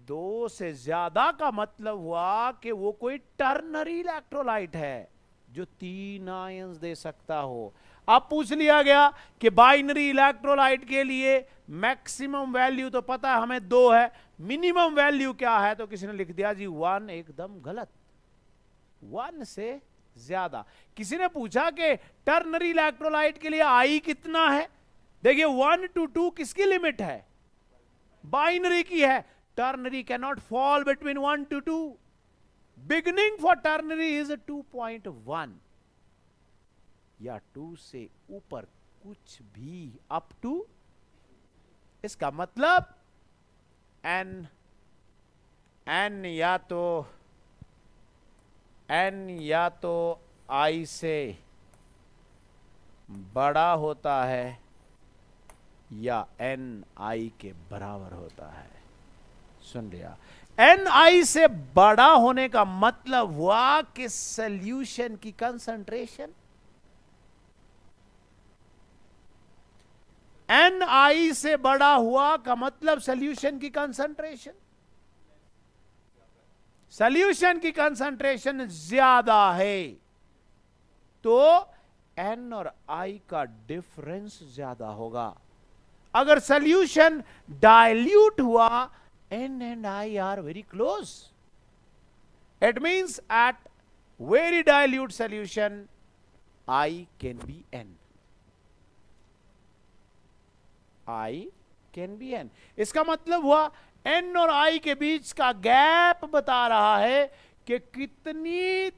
Speaker 1: 2 से ज्यादा का मतलब हुआ कि वो कोई टर्नरी इलेक्ट्रोलाइट है जो 3 आयंस दे सकता हो। अब पूछ लिया गया कि बाइनरी इलेक्ट्रोलाइट के लिए मैक्सिमम वैल्यू तो पता है हमें 2 है, मिनिमम वैल्यू क्या है? तो किसी ने लिख दिया जी 1। एकदम गलत, 1 से ज्यादा। किसी ने पूछा कि टर्नरी इलेक्ट्रोलाइट के लिए I कितना है? देखिए 1 to 2 किसकी लिमिट है? बाइनरी की है। Ternary can not fall between 1 to 2। Beginning for ternary is 2.1 या 2 से ऊपर कुछ भी अप टू, इसका मतलब n या तो I से बड़ा होता है या n I के बराबर होता है। सुन लिया? n I से बड़ा होने का मतलब हुआ कि सॉल्यूशन की कंसंट्रेशन, n से बड़ा हुआ का मतलब सॉल्यूशन की कंसंट्रेशन, सॉल्यूशन की कंसंट्रेशन ज्यादा है तो n और I का डिफरेंस ज्यादा होगा। अगर सॉल्यूशन डाइल्यूट हुआ, n and I are very close. It means at very dilute solution I can be n. I can be n. इसका मतलब हुआ n और I के बीच का गैप बता रहा है कि कितनी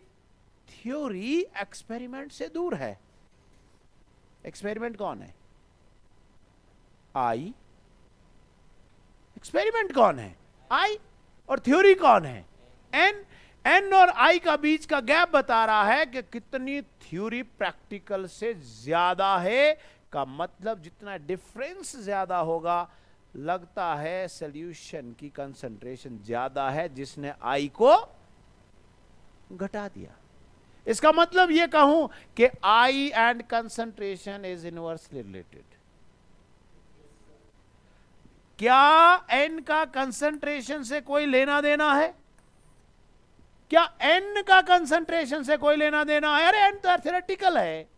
Speaker 1: थ्योरी एक्सपेरिमेंट से दूर है। एक्सपेरिमेंट कौन है? I। एक्सपेरिमेंट कौन है? I। और थ्योरी कौन है? n। n और I का बीच का गैप बता रहा है कि कितनी थ्योरी प्रैक्टिकल से ज्यादा है, का मतलब जितना डिफरेंस ज्यादा होगा, लगता है सॉल्यूशन की कंसंट्रेशन ज्यादा है जिसने I को घटा दिया। इसका मतलब यह कहूं कि I and concentration is inversely related. क्या n का कंसंट्रेशन से कोई लेना देना है? क्या n का कंसंट्रेशन से कोई लेना देना है? अरे n तो थ्योरेटिकल है।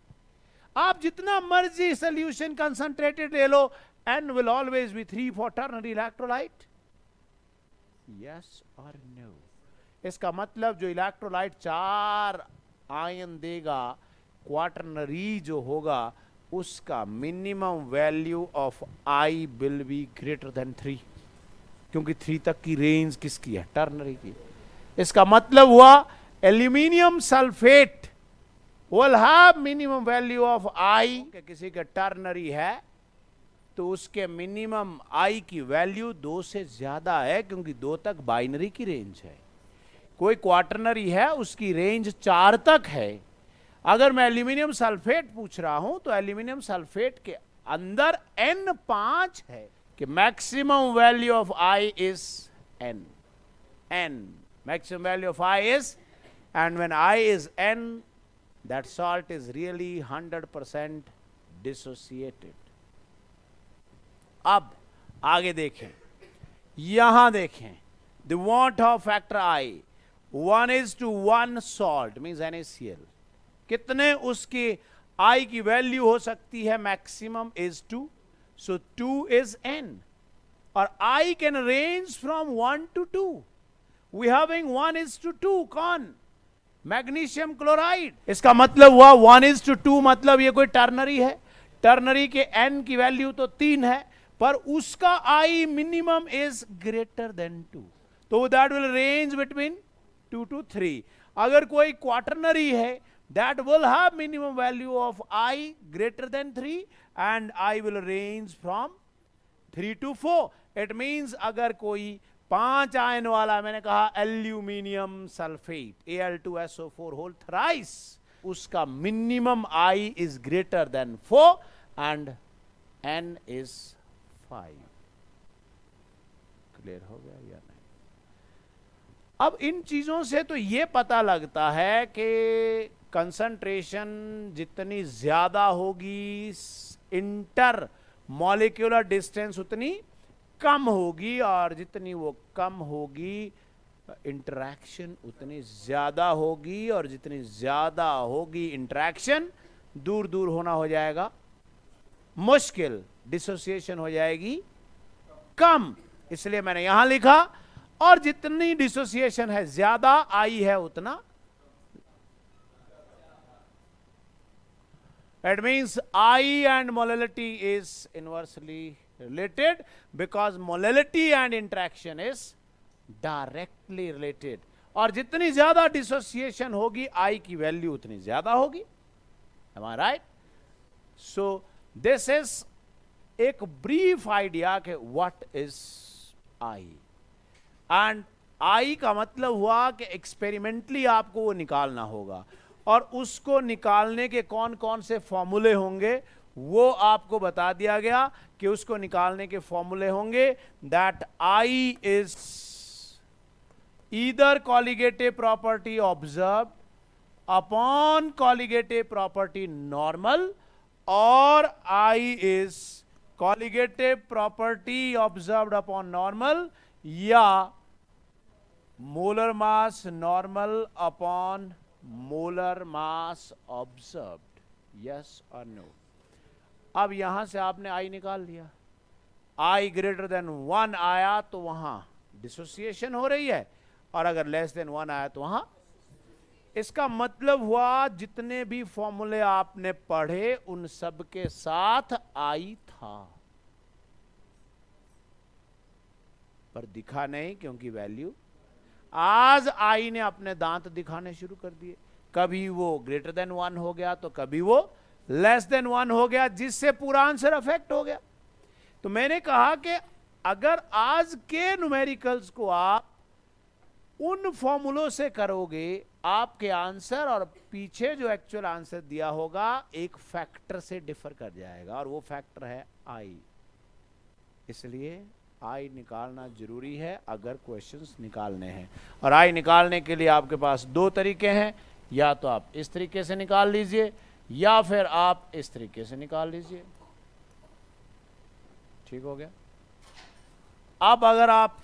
Speaker 1: आप जितना मर्जी सॉल्यूशन कंसंट्रेटेड ले लो, n will always be 3 for ternary electrolyte. Yes or no? इसका मतलब जो इलेक्ट्रोलाइट 4 आयन देगा, क्वाटरनरी जो होगा, उसका minimum value of I will be greater than 3, क्योंकि 3 तक की रेंज किसकी है? टर्नरी की। इसका मतलब हुआ aluminium sulphate will have minimum value of I, किसी का टर्नरी है तो उसके मिनिमम I की वैल्यू 2 से ज्यादा है, क्योंकि 2 तक बाइनरी की रेंज है। कोई क्वाटरनरी है उसकी रेंज 4 तक है। अगर मैं एल्यूमिनियम सल्फेट पूछ रहा हूं तो एल्यूमिनियम सल्फेट के अंदर n 5 है कि maximum value of I is n। maximum value of I is, and when I is n, that salt is really 100% dissociated. अब आगे देखें, यहां देखें, the want of factor I 1:1 salt means NaCl, कितने उसकी I की वैल्यू हो सकती है? Maximum is 2, so 2 is n, और I can range from 1 to 2. We having 1:2 कौन? Magnesium chloride. इसका मतलब हुआ 1:2, मतलब ये कोई टर्नरी है। टर्नरी के n की वैल्यू तो 3 है, पर उसका I minimum is greater then 2, तो that will range between 2 to 3. अगर कोई क्वाटरनरी है, that will have minimum value of I greater than 3 and I will range from 3 to 4. It means अगर कोई 5 आयन वाला, मैंने कहा aluminium sulphate Al2SO4 whole thrice, उसका minimum I is greater than 4 and N is 5। Clear हो गया या नहीं? अब इन चीजों से तो ये पता लगता है कि कंसंट्रेशन जितनी ज्यादा होगी, इंटर मॉलिक्यूलर डिस्टेंस उतनी कम होगी, और जितनी वो कम होगी इंटरेक्शन उतनी ज्यादा होगी, और जितनी ज्यादा होगी इंटरेक्शन दूर दूर होना हो जाएगा मुश्किल, डिसोसिएशन हो जाएगी कम। इसलिए मैंने यहां लिखा, और जितनी डिसोसिएशन है ज्यादा, आई है उतना, it means I and molality is inversely related because molality and interaction is directly related, और जितनी ज्यादा डिसोसिएशन होगी I की वैल्यू उतनी ज्यादा होगी। Am I right? So this is एक ब्रीफ आइडिया के what is I, and I का मतलब हुआ कि एक्सपेरिमेंटली आपको वो निकालना होगा, और उसको निकालने के कौन कौन से फॉर्मूले होंगे वो आपको बता दिया गया कि उसको निकालने के फॉर्मूले होंगे that I is either colligative property observe upon colligative property normal, और I is colligative property observed upon normal या molar mass normal upon molar mass observed. Yes और नो? अब यहां से आपने I निकाल लिया, I ग्रेटर देन 1 आया तो वहां डिसोसिएशन हो रही है, और अगर लेस देन 1 आया तो वहां, इसका मतलब हुआ जितने भी फॉर्मूले आपने पढ़े उन सब के साथ I था, पर दिखा नहीं क्योंकि वैल्यू, आज I ने अपने दांत दिखाने शुरू कर दिए, कभी वो ग्रेटर देन 1 हो गया तो कभी वो लेस देन 1 हो गया, जिससे पूरा आंसर अफेक्ट हो गया। तो मैंने कहा कि अगर आज के न्यूमेरिकल्स को आप उन फॉर्मूलों से करोगे, आपके आंसर और पीछे जो एक्चुअल आंसर दिया होगा एक फैक्टर से डिफर कर जाएगा, और वो फैक्टर है I। इसलिए I निकालना जरूरी है अगर क्वेश्चंस निकालने हैं, और I निकालने के लिए आपके पास दो तरीके हैं, या तो आप इस तरीके से निकाल लीजिए या फिर आप इस तरीके से निकाल लीजिए। ठीक हो गया? अब अगर आप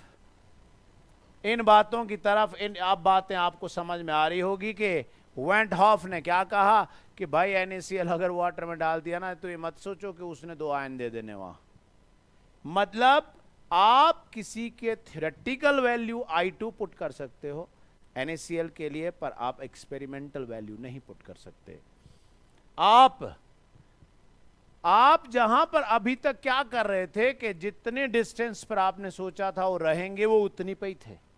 Speaker 1: इन बातों की तरफ, इन आप बातें आपको समझ में आ रही होगी कि वेंट हॉफ ने क्या कहा कि भाई NaCl अगर वाटर में डाल दिया ना तो ये मत सोचो कि उसने 2 आयन दे देने वहां, मतलब आप किसी के थ्योरेटिकल वैल्यू I2 पुट कर सकते हो NaCl के लिए, पर आप एक्सपेरिमेंटल वैल्यू नहीं पुट कर सकते। आप जहां पर अभी तक क्या कर रहे थे कि जितने डिस्टेंस पर आपने सोचा था वो रहेंगे, वो उतनी पे ही थे,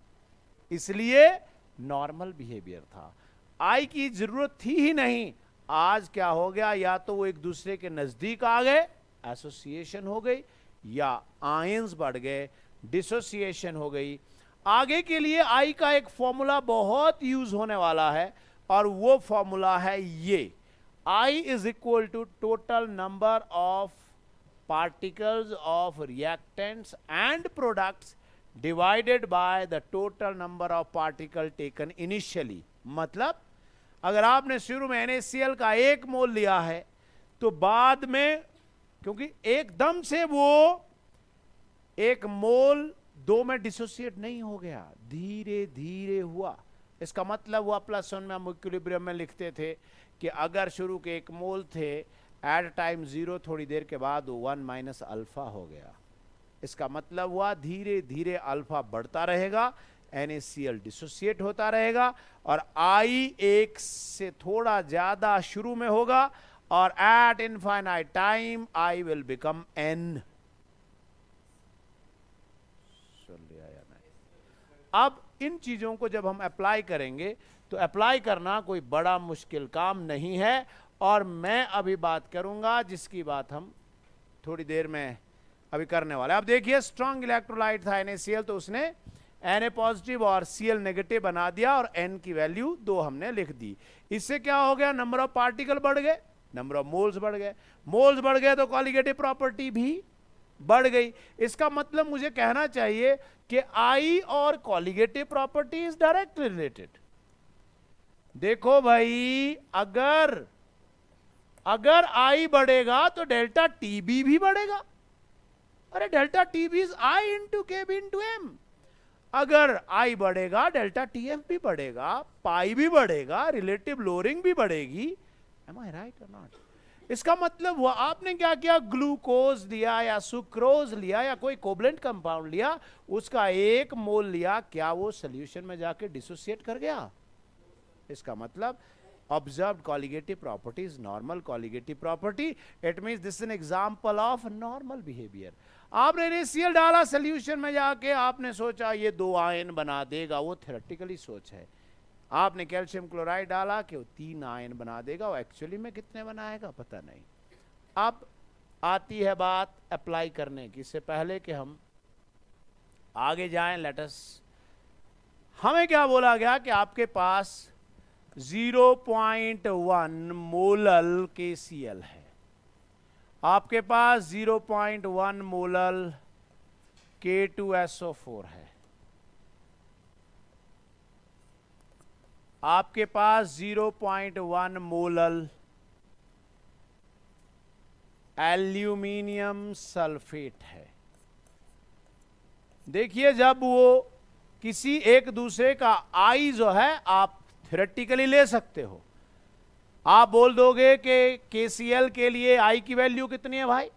Speaker 1: इसलिए नॉर्मल बिहेवियर था, I की जरूरत थी ही नहीं। आज क्या हो गया, या तो वो एक दूसरे के नजदीक आ गए, एसोसिएशन हो गई, या आयंस बढ़ गए, डिसोसिएशन हो गई। आगे के लिए I का एक फॉर्मूला बहुत यूज होने वाला है, और वो फॉर्मूला है ये, I is equal to total number of particles of reactants and products divided by the total number of particles taken initially। मतलब अगर आपने शुरू में NaCl का 1 मोल लिया है तो बाद में, क्योंकि एकदम से वो 1 मोल 2 में डिसोसिएट नहीं हो गया, धीरे धीरे हुआ। इसका मतलब हुआ +1 में हम इक्विलिब्रियम में लिखते थे कि अगर शुरू के 1 मोल थे, एट टाइम 0 थोड़ी देर के बाद 1 - अल्फा हो गया। इसका मतलब हुआ धीरे धीरे अल्फा बढ़ता रहेगा, NaCl डिसोसिएट होता रहेगा, और I 1 से थोड़ा ज्यादा शुरू में होगा, और eight infinite time I will become N। सुन लिया या नहीं? अब इन चीजों को जब हम अप्लाई करेंगे तो अप्लाई करना कोई बड़ा मुश्किल काम नहीं है, और मैं अभी बात करूंगा जिसकी बात हम थोड़ी देर में अभी करने वाले। अब देखिए, स्ट्रॉन्ग इलेक्ट्रोलाइट था NaCl, तो उसने Na पॉजिटिव और Cl नेगेटिव बना दिया और N की वैल्यू 2 हमने लिख दी। इससे क्या हो गया, नंबर ऑफ पार्टिकल बढ़ गए, नंबर ऑफ मोल्स बढ़ गए, मोल्स बढ़ गए तो कॉलिगेटिव प्रॉपर्टी भी बढ़ गई। इसका मतलब मुझे कहना चाहिए कि I और colligative property is directly related. देखो भाई, अगर I बढ़ेगा तो डेल्टा TB भी बढ़ेगा। अरे delta TB is I into KB into M। अगर I बढ़ेगा डेल्टा TF भी बढ़ेगा, पाई भी बढ़ेगा, रिलेटिव लोअरिंग भी बढ़ेगी। एम आई राइट और नॉट? इसका मतलब हुआ आपने क्या किया, ग्लूकोज लिया या सुक्रोज लिया या कोई कोवलेंट कंपाउंड लिया, उसका 1 मोल लिया, क्या वो सोल्यूशन में जाके डिसोसिएट कर गया? इसका मतलब observed colligative property is normal colligative property. It means this is an example of normal behavior. आपने NaCl डाला सोल्यूशन में जाके, आपने सोचा ये 2 आयन बना देगा, वो थ्योरेटिकली सोच है। आपने कैल्शियम क्लोराइड डाला कि वो 3 आयन बना देगा, वो एक्चुअली में कितने बनाएगा पता नहीं। अब आती है बात अप्लाई करने की। इससे पहले कि हम आगे जाएं, लेटस, हमें क्या बोला गया कि आपके पास 0.1 मोलल KCl है, आपके पास 0.1 मोलल K2SO4 है, आपके पास 0.1 मोलल एल्यूमिनियम सल्फेट है। देखिए, जब वो किसी एक दूसरे का I जो है आप थ्योरेटिकली ले सकते हो। आप बोल दोगे कि KCl के लिए I की वैल्यू कितनी है भाई,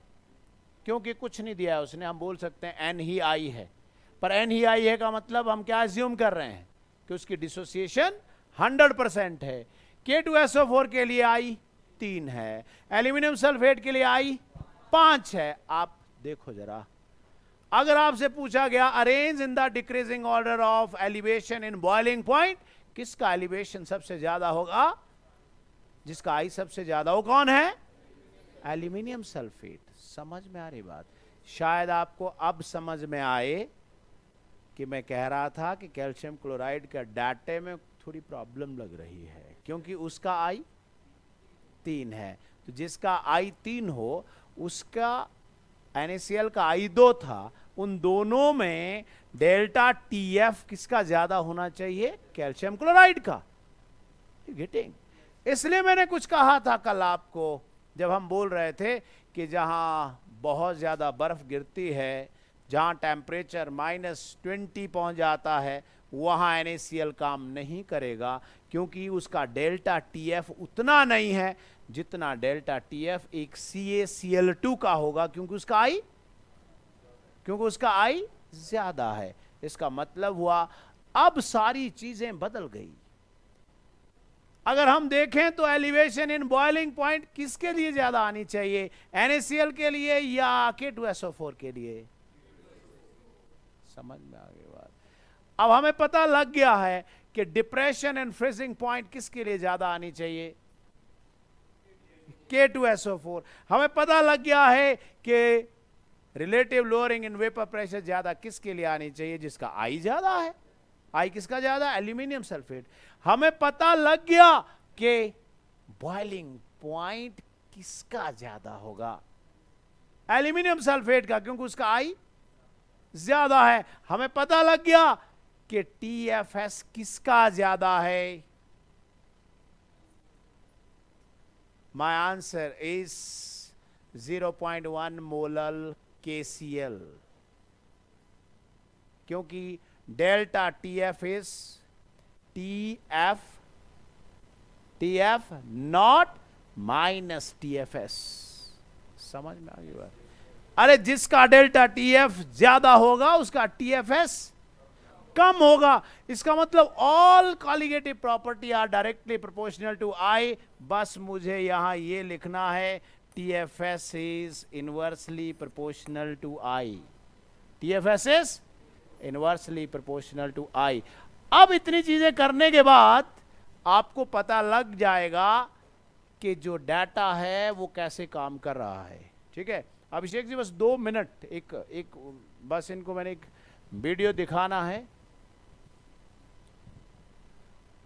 Speaker 1: क्योंकि कुछ नहीं दिया है उसने, हम बोल सकते हैं N ही I है। पर N ही I है का मतलब हम क्या अज्यूम कर रहे हैं कि उसकी डिसोसिएशन 100% है। K2SO4 के लिए I 3 है, एल्यूमिनियम सल्फेट के लिए I 5 है। आप देखो जरा, अगर आपसे पूछा गया arrange in the decreasing order of elevation in boiling point, किसका एलिवेशन सबसे ज्यादा होगा? जिसका I सबसे ज्यादा, वो कौन है? Aluminium sulphate. समझ में आ रही बात? शायद आपको अब समझ में आए कि मैं कह रहा था कि कैल्शियम क्लोराइड का डाटे में थोड़ी प्रॉब्लम लग रही है, क्योंकि उसका I 3 है। तो जिसका I 3 हो, उसका NaCl का I 2 था, उन दोनों में डेल्टा TF किसका ज्यादा होना चाहिए? कैल्शियम क्लोराइड का। गेटिंग? इसलिए मैंने कुछ कहा था कल आपको, जब हम बोल रहे थे कि जहां बहुत ज्यादा बर्फ गिरती है, जहां टेम्परेचर -20 पहुंच जाता है, वहां NaCl काम नहीं करेगा, क्योंकि उसका डेल्टा TF उतना नहीं है जितना डेल्टा TF एक CaCl2 का होगा, क्योंकि उसका I ज्यादा है। इसका मतलब हुआ अब सारी चीजें बदल गई। अगर हम देखें तो एलिवेशन इन बॉइलिंग पॉइंट किसके लिए ज्यादा आनी चाहिए? NaCl के लिए या K2SO4 के लिए? समझ में आ गई बात? अब हमें पता लग गया है कि डिप्रेशन एंड फ्रीजिंग पॉइंट किसके लिए ज्यादा आनी चाहिए? K2SO4। हमें पता लग गया है कि relative lowering in vapour pressure ज्यादा किसके लिए आनी चाहिए? जिसका I ज्यादा है। I किसका ज्यादा? Aluminium sulphate. हमें पता लग गया कि बॉइलिंग पॉइंट किसका ज्यादा होगा? एल्यूमिनियम सल्फेट का, क्योंकि उसका I ज्यादा है। हमें पता लग गया कि TFS किसका ज्यादा है? My answer is 0.1 molal KCl, क्योंकि delta TF is TF not minus TFS। समझ में आ गई बात? अरे जिसका डेल्टा TF ज्यादा होगा उसका TFS कम होगा। इसका मतलब all colligative property are directly proportional to I। बस मुझे यहां ये लिखना है, TFS is inversely proportional to I। TFS is inversely proportional to I। अब इतनी चीजें करने के बाद आपको पता लग जाएगा कि जो डाटा है वो कैसे काम कर रहा है। ठीक है, अभिषेक जी बस 2 मिनट, एक बस इनको मैंने एक वीडियो दिखाना है,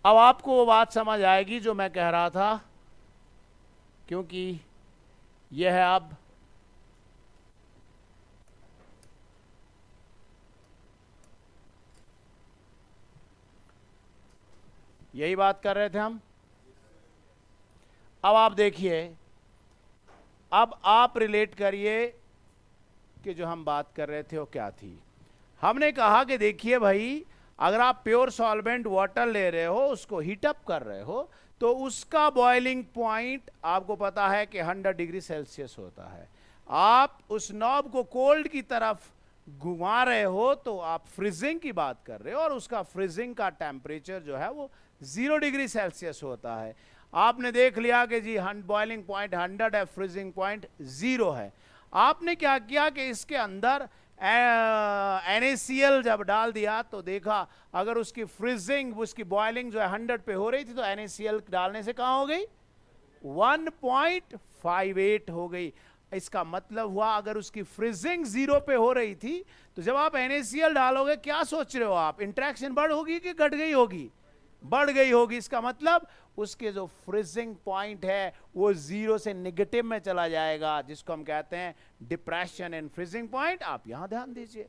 Speaker 1: अब आपको वो बात समझ आएगी जो मैं कह रहा था, क्योंकि यह है अब यही बात कर रहे थे हम। अब आप देखिए, अब आप रिलेट करिए कि जो हम बात कर रहे थे वो क्या थी। हमने कहा कि देखिए भाई, अगर आप प्योर सॉल्वेंट वाटर ले रहे हो, उसको हीट अप कर रहे हो, तो उसका बॉइलिंग पॉइंट आपको पता है कि 100 डिग्री सेल्सियस होता है। आप उस नॉब को कोल्ड की तरफ घुमा रहे हो तो आप फ्रीजिंग की बात कर रहे हो, और उसका फ्रीजिंग का टेम्परेचर जो है वो 0 डिग्री सेल्सियस होता है। आपने देख लिया कि जी बॉइलिंग पॉइंट 100 है, फ्रीजिंग पॉइंट 0 है। आपने क्या किया कि इसके अंदर NaCl जब डाल दिया तो देखा, अगर उसकी फ्रीजिंग, उसकी बॉइलिंग जो है 100 पे हो रही थी, तो NaCl डालने से कहां हो गई, 1.58 हो गई। इसका मतलब हुआ अगर उसकी फ्रीजिंग 0 पे हो रही थी, तो जब आप NaCl डालोगे, क्या सोच रहे हो आप, इंटरेक्शन बढ़ होगी कि घट गई होगी, बढ़ गई होगी। इसका मतलब उसके जो फ्रीजिंग पॉइंट है वो 0 से नेगेटिव में चला जाएगा, जिसको हम कहते हैं डिप्रेशन इन फ्रीजिंग पॉइंट। आप यहां ध्यान दीजिए।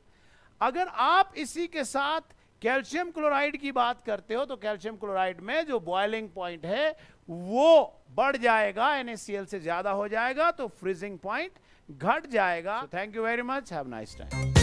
Speaker 1: अगर आप इसी के साथ कैल्शियम क्लोराइड की बात करते हो, तो कैल्शियम क्लोराइड में जो बॉइलिंग पॉइंट है वो बढ़ जाएगा, NaCl से ज्यादा हो जाएगा, तो फ्रीजिंग पॉइंट घट जाएगा। Thank you very much, have nice time.